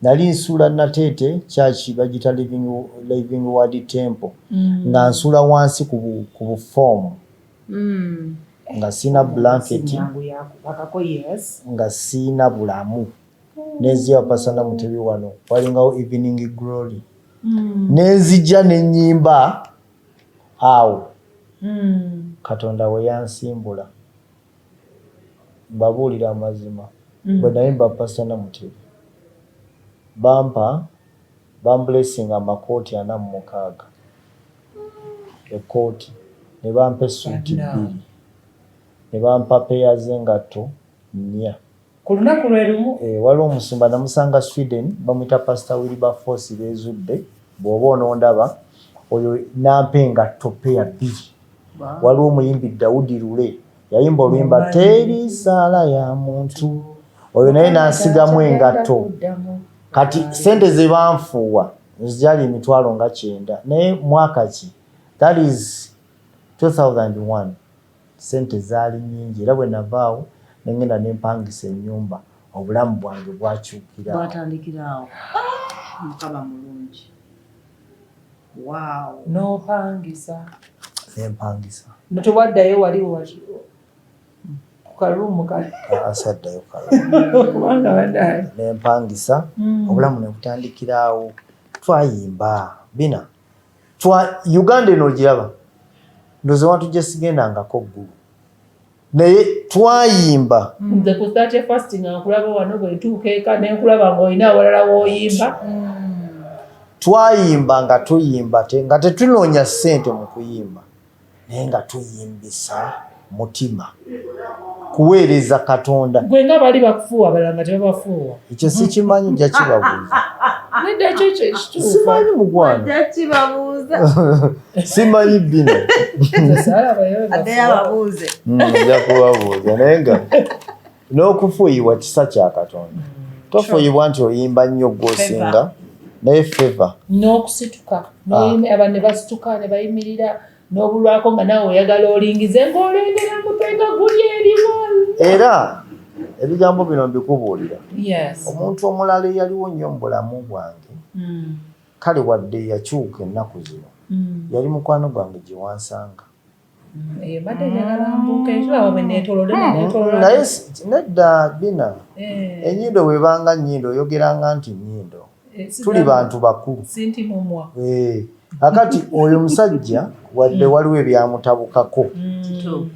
nali nsula Nateete kyaki bagita living word temple nga nsula wansi ku bufoomu nga sina blanketi nga sina bulamu nezia pasa Namutebi wano walingawo evening glory nenzija nenyimba awo Katonda we yansimbula mbabuulira amazima bwe nayimba pasa Namutebi bamblessing amakooti 46 ekooti ne bampa essuuti 2 ne bampa peya z'engatto 4. ku lunaku lwe lumu Waliwo omusumba namusanga Sweden bamuyita Pastor Wilberforce Bezudde bw'oba onoondaba oyo nampa engatto peya 2. Waliwo omuyimbi Daudi Lule yayimba oluyimba teri saala ya muntu oyo naye n'ansigamu engatto. Kati sente ze banfuuwa zijali emitwalo nga 9 naye mwaka ki that is 2001 sente zaali nyingi era bwe navaawo nengenda nempangisa ennyumba obulamu bwange bwakyukirawo. Bwatandikirawo. Mukama mulungi. Wow. n'opangisa Nempangisa. tewaddayo wali ku kalumu kale Asaddayo kala. kubanga baddayo Nempangisa obulamu ne butandikirawo. Twayimba bina. Uganda eno ogiraba ndoze wantu gye sigendangako ggulu naye twayimba. nze ku 31st nga nkulaba wano bwe ntuuka eka ne nkulaba ng'olina awalala w'oyimba. Twayimba nga tuyimba nga tetunoonya ssente mu kuyimba naye nga tuyimbisa mutima kuweereza Katonda. Gwe nga bali bakufuuwa abalala nga tebabafuuwa. Ekyo sikimanyi nja kibabuuza. Nedda ekyo ekituufu. Simanyi mugwana. Kibabuuza. Simanyi bino. Ate yababuuze. Nja kubabuuza naye nga n'okufuuyibwa kisa kya Katonda. Tofuuyibwa nti oyimba nnyo gw'osinga naye feva. N'okusituka abantu ne basituka ne bayimirira n'obulwako nga naawe oyagala olingize ng'olengera mutwe nga guli eriwo. Era ebigambo bino mbikubuulira. Yes. Omuntu omulala eyaliwo nnyo mu bulamu bwange kale wadde yakyuka ennaku zino yali mukwano gwange gye wansanga. Mbadde njagala mbuuka ekiraba bwe neetoloola naye nedda bina ennyindo bwebanga nnyindo oyogeranga nti nnyindo. Tuli bantu bakulu. Sinti mumwa. Akati oyo musajja wadde waliwo ebyamutabukako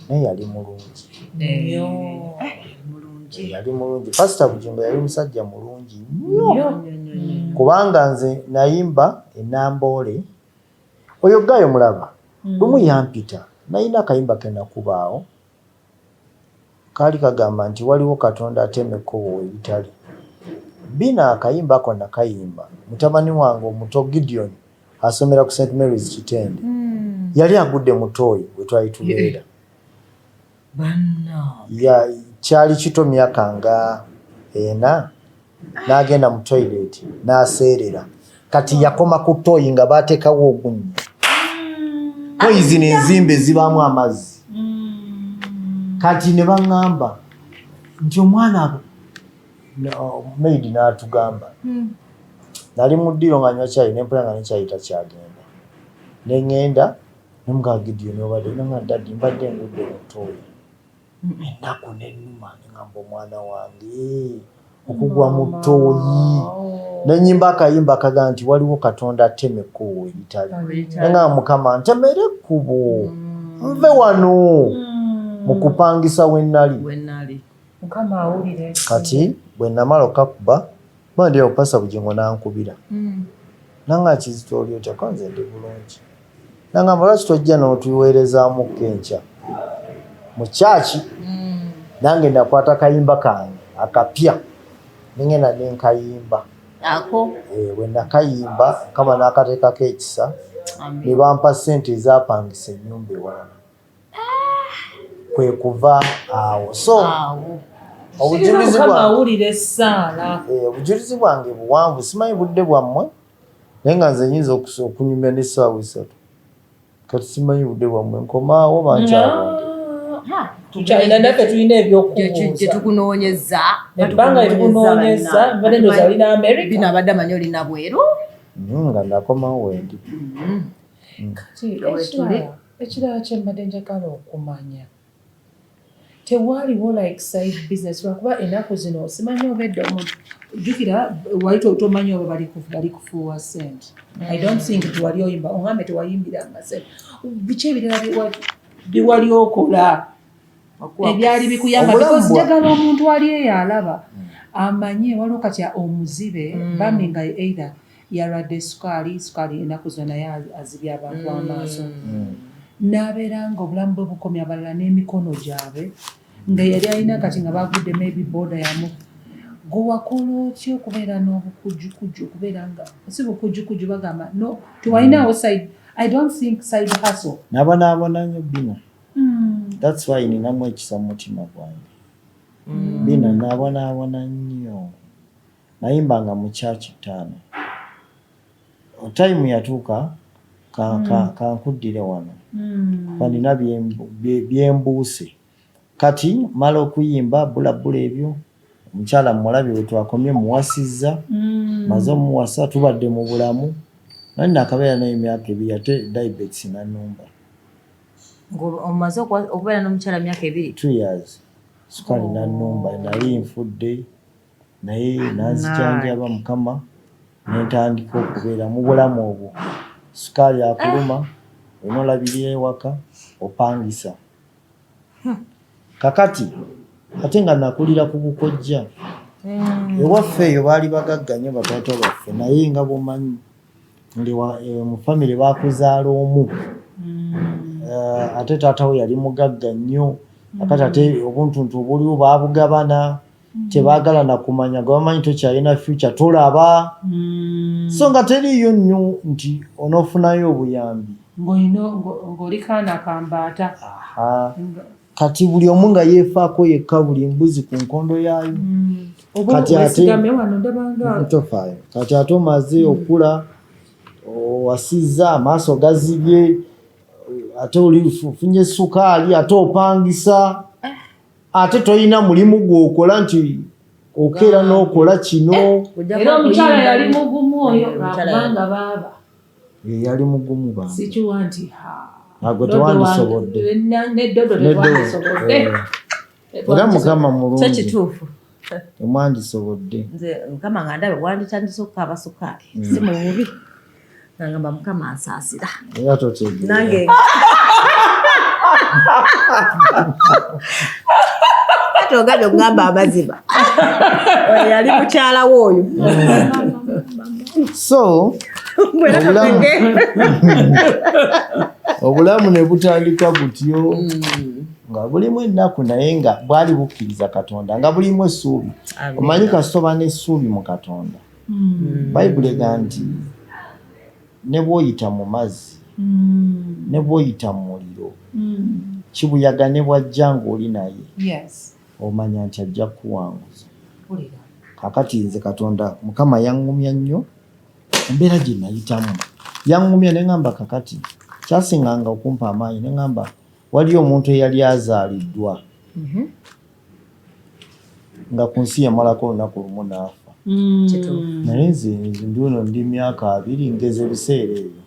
naye yali mulungi. Yali mulungi. Pastor Bujingo yali musajja mulungi nnyo kubanga nze nayimba enamboole oyo Gayo mulaba lumu yampita nayina akayimba ke nakubaawo kaali kagamba nti waliwo Katonda atemeko ebitali. Bina akayimba ako nakayimba mutabani wange omuto Gideon asomera ku St. Mary's Kitende yali agudde mutooyi bwe twali tubeera. Kyali kito myaka nga 4 n'agenda mu toilet n'aseerera kati yakoma ku tooyi nga baateekawo ogunyi. Tooyi zino enzimbe zibaamu amazzi kati ne baŋŋamba nti omwana maidi n'atugamba nali mu ddiro nga nywa caayi nempula nga nekyayi takyagenda neŋŋenda nemugaa Gideon obadde nga ddaddi mbadde ngudde mu tooyi ennaku nennuma neŋŋamba omwana wange okugwa mu ttooyi nenyimba akayimba kaga nti waliwo Katonda atemeko ebitali neŋŋamba Mukama ntemere ekkubo nve wano mu kupangisa wennali. Mukama awulire. Kati bwe namala okakuba bandi awo Pastor Bujingo n'ankubira nanga Kizito oli otya nze ndi bulungi nangamba lwaki tojja n'otuweerezaamu kenkya mu kyaki nange nakwata kayimba kange akapya nengenda nenkayimba ako bwe nakayimba kama n'akateekako ekisa ne bampa ssente ezapangisa ennyumba ewala kwe kuva awo so obujulizi bwange buwanvu simanyi budde bwammwe naye nga nze nyinza okunyumya n'essaawa 3 kati simanyi budde bwammwe nkomaawo bankyabonge tukyalina naffe tulina ebyokubuuza tukunoonyeza ebbanga litukunoonyeza mbadde ndoza olina America bino abadde amanyi olina bweru nga nakomawo wendi. Kati ekirala kye mbadde njagala okumanya tewaliwo like side business lwakuba ennaku zino simanyi obedde jjukira wali tomanyi oba bali kufuuwa ssente. I don't think tewali oyimba ongambe tewayimbiranga ssente biki ebirala byewali okola ebyali bikuyamba because njagala omuntu ali eyo alaba amanye waliwo kati omuzibe bambi nga either yalwadde sukaali ennaku zino naye azibya abantu amaaso n'abeera nga obulamu bwe bukomya abalala n'emikono gyabwe nga yali alina kati nga bagudde maybe border yamu gwe wakola otya okubeera n'obukujjukujju okubeera nga si bukujjukujju bagamba no tiwalinawo side I don't think side hustle nabonaabona nnyo bina that's why ninamu ekisa mu mutima gwange bina nabonaabona nnyo nayimbanga mu church 5 time yatuuka kankuddire wano kanina byembuuse kati mala okuyimba bulabula ebyo omukyala mulabi we twakomye muwasizza maze omuwasa tubadde mu bulamu nani nakabeera nayo emyaka 2 ate diabetes nanumba omaze okubeera n'omukyala myaka 2 2 years sukali nanumba nali nfudde naye nanzijanjaba mukama nentandika okubeera mu bulamu obwo sukali akuluma onolabirira ewaka opangisa kakati ate nga nakulira ku bukojja ewaffe eyo baali bagagga nnyo bataata baffe naye nga bumanyi mu famire bakuzaala omu ate taata we yali mugagga nnyo akati ate obuntuntu obuliwo babugabana tebaagala nakumanya gabamanyi tokyalina future tolaba so nga teriyo nnyo nti onoofunayo obuyambi ng'oli kaana kambaata kati buli omu nga yeefaako yekka buli mbuzi ku nkondo yaayo kati ate omaze okula owasizza amaaso gazibye ate olifunye sukaali ate opangisa ate toyina mulimu gwokola nti okeera n'okola kino era omukyala yali mugumu oyo kubanga baaba yali mugumu ba sikiwa nti agwe tewandisobodde neddodo tetwandisobodde era mukama mulungi kituufu temwandisobodde nze mukama nga ndabe wanditandise okukaaba sukaali si mu bubi nangamba mukama ansaasira era totegere nange ate ogabye okugamba amazima yali mukyala w'oyo so obulamu ne butandika butyo nga bulimu ennaku naye nga bwali bukkiriza Katonda nga bulimu essuubi omanyi kasitoba n'essuubi mu Katonda bayibuli egamba nti ne bw'oyita mu mazzi ne bw'oyita mu muliro kibuyaga ne bw'ajja ng'oli naye omanya nti ajja kuwanguza kakati nze Katonda mukama yaŋŋumya nnyo embeera gye nayitamu yaŋŋumya ne ŋŋamba kakati kyasinganga okumpa amaanyi ne ŋŋamba waliyo omuntu eyali azaaliddwa nga ku nsi yamalako olunaku lumu n'afa naye nze nduno ndi myaka 2 ngeze ebiseera ebyo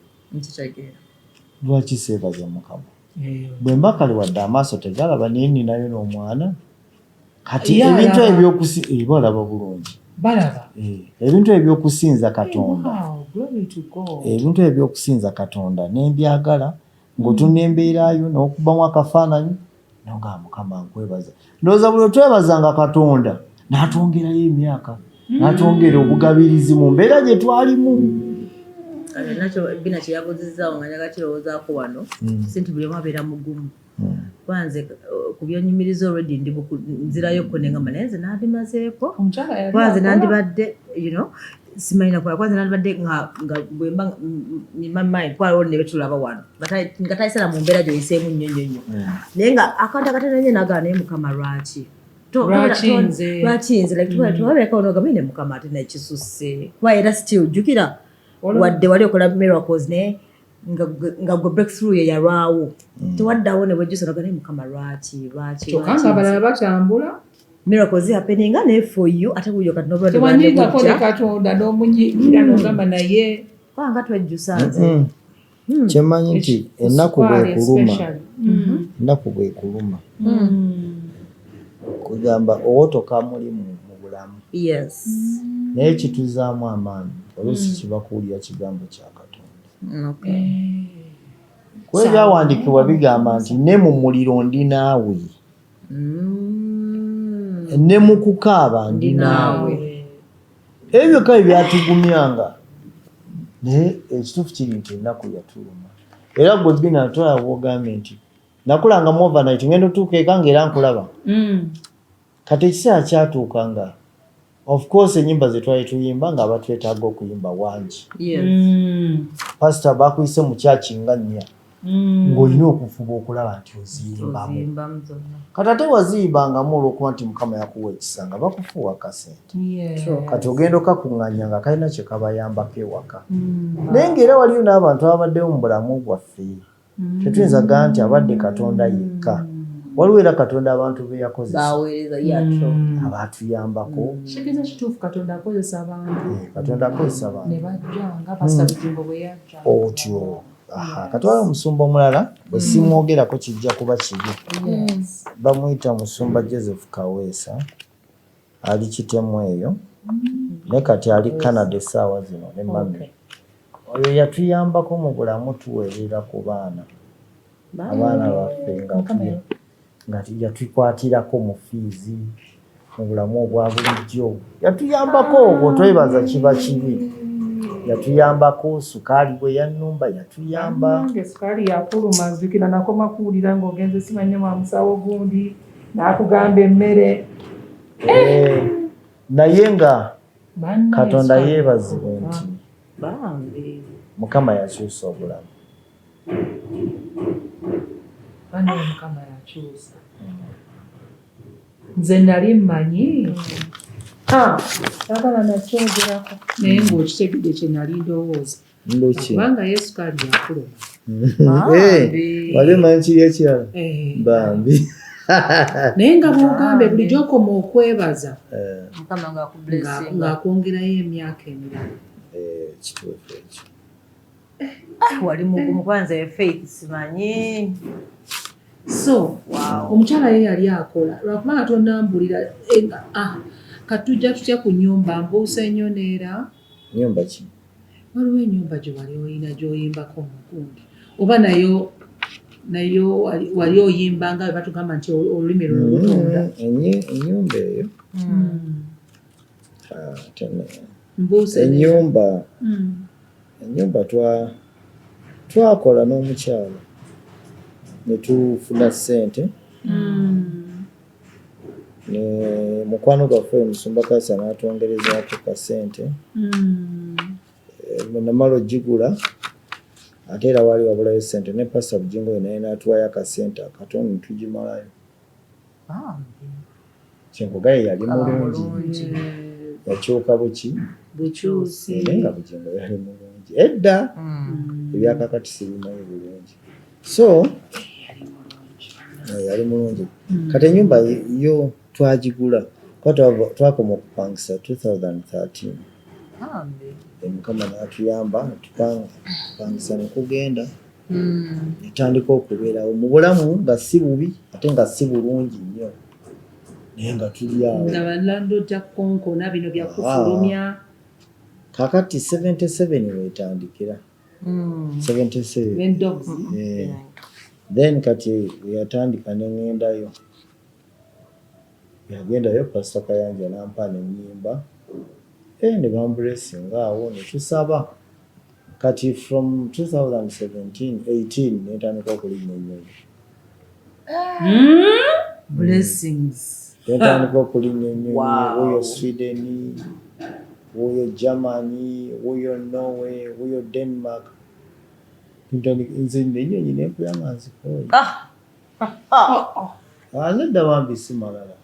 lwaki seebaza mukama bwe mba kale wadde amaaso tegalaba naye ninayo n'omwana kati ebintu ebyokubalaba bulungi ebintu ebyokusinza Katonda ebintu ebyokusinza Katonda nembyagala ng'otunda embeerayo n'okubamu akafaananyi nonga mukama nkwebaza ndowooza buli twebazanga Katonda n'atwongerayo emyaka n'atwongera obugabirizi mu mbeera gye twalimu nakyo bina kyeyabuzizaawo nga nyaga kirowoozaako wano si nti buli omu abeera mugumu kwanze ku byonyumiriza already ndi nzirayo kunengamba naye nze nandimazeeko kwanze nandibadde simanyina kola kwanze nandibadde nga bwemba nimamayi twaliwo ne betulaba wano nga tayisala mu mbeera gyoyiseemu nnyo nnyo nnyo naye nga akantu akatenenye nagaa naye mukama lwaki lwakinze twabeerako nogamba ne mukama ate nakisusse kuba era still jjukira wadde wali okola miracles naye nga gwe breakthrough ye yalwawo tewaddawo ne bwejjusa noga naye mukama lwaki kyokanga abalala batambula miracles happening naye for you ate buyo kati tewanyigako ne Katonda n'omunyigira n'ogamba naye kubanga twejjusa nze kyemanyi nti ennaku bwekuluma kugamba owotoka mulimu mu bulamu naye kituzaamu amaanyi oluusi kiba kuwulira kigambo kya Katonda kuba ebyawandiikibwa bigamba nti ne mu muliro ndi naawe ne mu kukaaba ndi naawe ebyo kale byatugumyanga naye ekituufu kiri nti ennaku yatuluma era gwe bina twawogambye nti nakulanga mu overnight ngendo tuuka eka ng'era nkulaba kati ekiseera kyatuuka nga of course enyimba ze twali tuyimba nga abatwetaaga okuyimba wangi pasita bakuyise mu kyaki nga nnya ng'olina okufuba okulaba nti oziyimbamu kati ate waziyimbangamu olw'okuba nti mukama yakuwa ekisa nga bakufuwa kasente kati ogenda okakuŋŋanya nga kalina kye kabayambako ewaka naye ng'era waliyo n'abantu ababaddewo mu bulamu bwaffe tetuyinza gaa nti abadde katonda yekka waliwo era katonda abantu be yakozesa abatuyambako kitegeeza kituufu katonda akozesa abantu ne bajja nga pasita Bugingo bwe yajja otyo kati waliwo omusumba omulala bwe simwogerako kijja kuba kibi bamuyita musumba Joseph Kaweesa ali kitemu eyo naye kati ali Canada essaawa zino ne mami oyo yatuyambako mu bulamu tuweerera ku baana abaana baffe nga yatwikwatirako mu fiizi mu bulamu obwa bulijjo yatuyambako obwo twebaza kiba kibi yatuyambako sukaali bwe yannumba yatuyamba sukaali yakuluma zikira nakoma kuwulira ng'ogenze simanye mwa musawo gundi n'akugamba emmere naye nga katonda yeebazibwe nti mukama yakyusa obulamu mukama yakyusa nze nali mmanyi agala nakyogerako naye ng'okitegedde kye nali ndowooza kubanga Yesu kaali yakuluma wali omanyi kiri ekirala bambi naye nga bw'ogambe bulijjo okoma okwebaza ng'akwongerayo emyaka emirala kituufu ekyo wali mugumu kwanza ye Faith simanyi so omukyala ye yali akola lwakubanga tonnambulira katujja tutya ku nnyumba mbuusa ennyo neera nnyumba ki waliwo ennyumba gye wali oyina gy'oyimbako omugundi oba nayo wali oyimba nga batugamba nti olulimi luno lutonda ennyumba eyo mbuusa ennyumba twakola n'omukyala ne tufuna ssente ne mukwano gwaffe Musumba Kaasa n'atwongerezaako ka ssente namala ogigula ate era waali wabulayo ssente ne Pastor Bugingo ye naye n'atuwayo akasente akatono ne tugimalayo kyenkugaye yali mulungi yakyuka bukyusi naye nga Bugingo yali mulungi edda ebyakakati sibimayo bulungi so yali mulungi kati ennyumba yo twagigula twakoma okupangisa 2013 mukama n'atuyamba tupangisa nekugenda netandika okubeerawo mu bulamu nga si bubi ate nga si bulungi nnyo naye nga tuli awo nga balando ojja kukonkona bino byakufulumya kakati 77 wetandikira 77 then kati yatandika neŋŋendayo yagendayo Pastor Kayanja nampa n'ennyimba ne bambulesinga awo ne tusaba kati from 2017-18 netandika okulinnya ennyonyi blessings netandika okulinnya ennyonyi wuyo Sweden wuyo Germany wuyo Norway wuyo Denmark nze nenyonyi nekuyanga nzikoye nedda bambi si malala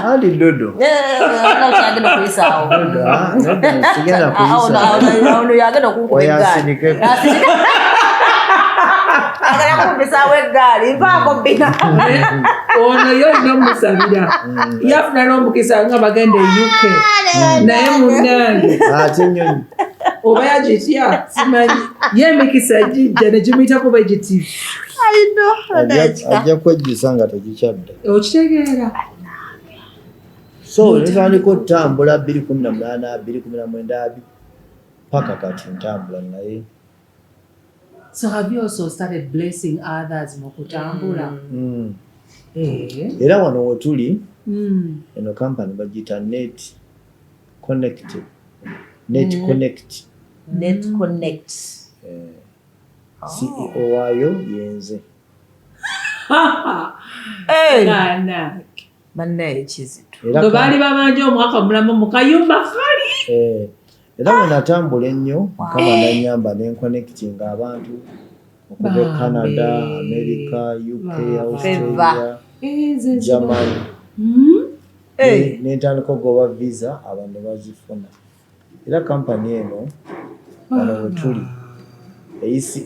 andi dodo oyasinikeko ono yonna musabira yafuna n'omukisa nga bagenda e UK naye munnange ate ennyonyi oba yagitya simanyi ye emikisa gijja ne gimuyitako begiti ajja kwejjusa nga tegikyadda okitegeera so netandika otambula 2018 2019 paka kati ntambula naye. So have you also started blessing others mu kutambula? Era wano wetuli eno company bagita Net Connected Net Connect. Net Connect. CEO waayo yenze. Bannaye Kizito. Nga baali babanja omwaka omulamu mu kayumba kali. Era bwe natambula ennyo Mukama n'annyamba ne connectinga abantu okuva e Canada, America, UK, Australia, Germany. N'entandika ogoba visa abantu ne bazifuna. Era kampani eno wano we tuli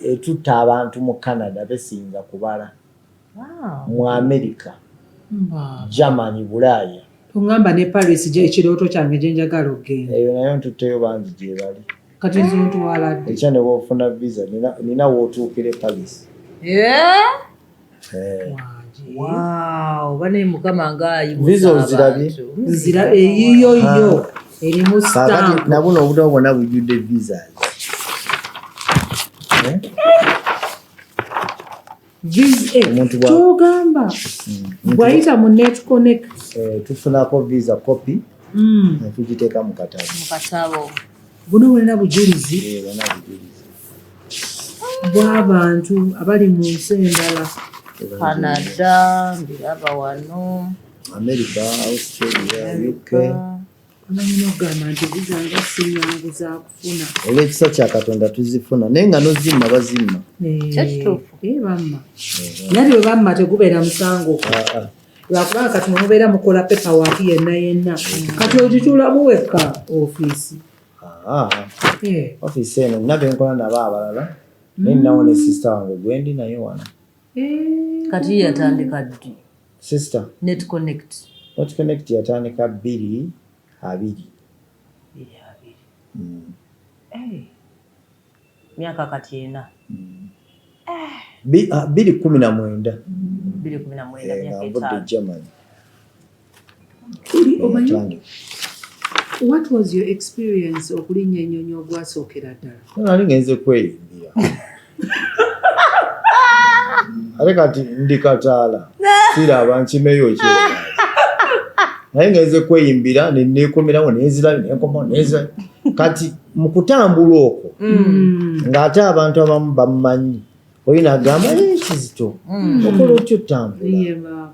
etutta abantu mu Canada besinga kubala. Mu America, Germany, Bulaaya. Tungamba ne Paris gye ekirooto kyange gye njagala okgenda. Eyo nayo ntutteyo bangi gye bali. Kati nze ntwala ddi. Ekya ne bw'ofuna visa nina w'otuukira e Paris. Wow, bane Mukama ng'ayibuza Visa ozirabye? Nzira eyiyo yo erimu stamp. Kakati nabuno obudawo bwonna bujjudde visa. Tugamba bw'ayita mu Net Connect tufunako visa copy ne tugiteeka mu katabo. Buno bulina bujulizi bw'abantu abali mu nsi endala. Canada, mbiraba wano. America, Australia, UK. Amanyina okugamba nti bizanga sinyangu za kufuna. Olw'ekisa kya Katonda tuzifuna naye nga nozimma bazimma. Bamma. Naye bwe bamma tegubeera musango. Lwakubanga kati mubeera mukola paperwork yenna. Kati ogituulamu wekka ofiisi. Ofiisi eno nina benkola nabo abalala. Naye ninawo ne sister wange gwendi naye wano. Kati yatandika ddi? Sister. Net Connect. Net Connect yatandika 2-2. Myaka kati ena. 2019. 2019 myaka Germany. What was your experience okulinnya ennyonyi ogwasookera ddala? Nali ngenze kweyimbira. Ate kati ndi Kataala siraba nkimeyo ekyeyo. Naye ngenze kweyimbira ne neekomerawo neezirayo neekomawo neezirayo. Kati mu kutambula okwo ng'ate abantu abamu bamumanyi olina agamba Kizito okola otyo otambula.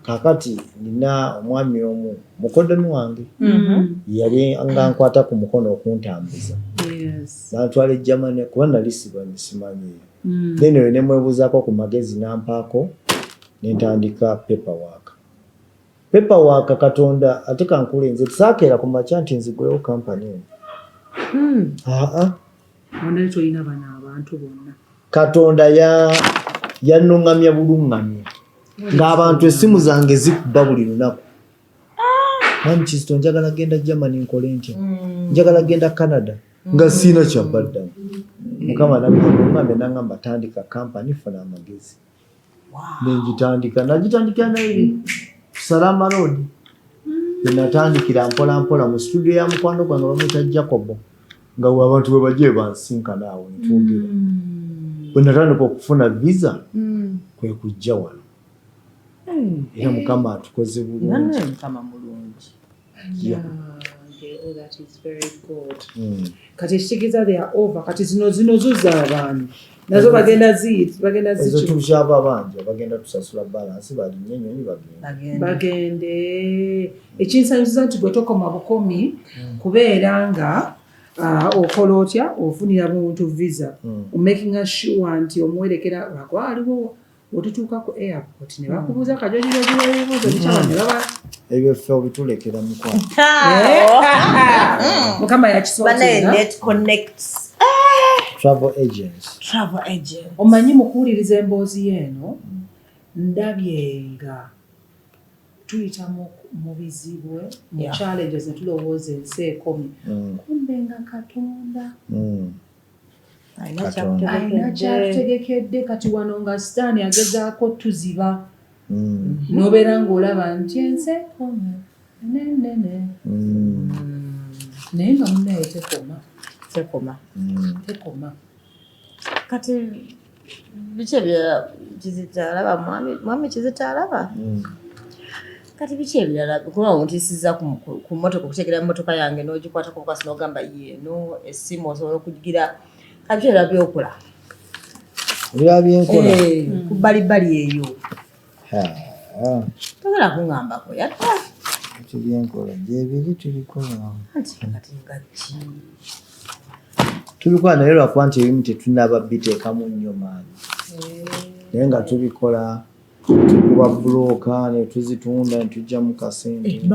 Kakati nina omwami omu mukoddomi wange yali nga nkwata ku mukono okuntambuza n'antwala e Germany kuba nali simanyiyo. Then eyo ne mwebuuzaako ku magezi nampaako ne ntandika paperwork Katonda ate kankule nze tisaakeera ku makya nti nzigulewo kampani eno. Wonna tolina bano abantu bonna. Katonda yannuŋŋamya buluŋŋamya ng'abantu essimu zange zikuba buli lunaku. Mami Kizito njagala genda Germany nkole ntya? Njagala genda Canada nga siina kyabaddamu. Mukama nabinnuŋŋamya n'aŋŋamba tandika kampani funa amagezi. Nagitandikira naye Salama Road. Natandikira mpola mpola mu studio ya mukwano gwange bamuyita Jacobo. Nga abantu bwe bajje bansinkana awo ntungira. Bwe natandika okufuna visa kwe kujja wano. Era Mukama atukoze bulungi. Mukama mulungi. That is very good. Kati ekitegeeza they are over. Kati zino zuzza abaana. Nazo bagenda ezo tubyaba bangi bagenda tusasula balansi bali nnyonyi bagende. Ekinsanyusiza nti bwe tokoma bukomi kubeera nga okola otya ofunira muntu visa making sure nti omuwerekera lwakuba aliwo otutuuka ku airport ne bakubuuza kajojirojiroebibuuzo bikyaba ne baba ebyo ffe obitulekera mukwano. Mukama yakisookera. Net Connect. Travel agents. Omanyi mukuwuliriza emboozi yeeno ndabye nga tuyita mu bizibwe mu challenges ne tulowooza ensi ekomye kumbe nga Katonda alina kyatutegekedde. Kati wano nga sitaani agezaako tuziba n'obeera ng'olaba nti ensi ekomye nenene naye nga munnaye tekoma. Kati biki bya Kizito alaba mwami Kizito alaba? kati biki ebirala kuba ontisiza ku mmotoka okutegera emmotoka yange n'ogikwatako kasi n'ogamba yeeno essimu osobola okugigira kati era byokola ebirala byenkola ku bbalibbali eyo togera kuŋŋambako yata byenkola gyebiri tubikola anti kati nga ki tubikola naye lwakuba nti ebimu tetunaba biteekamu nnyo maanyi naye nga tubikola tukuba bulooka ne tuzitunda ne tujja mu kasente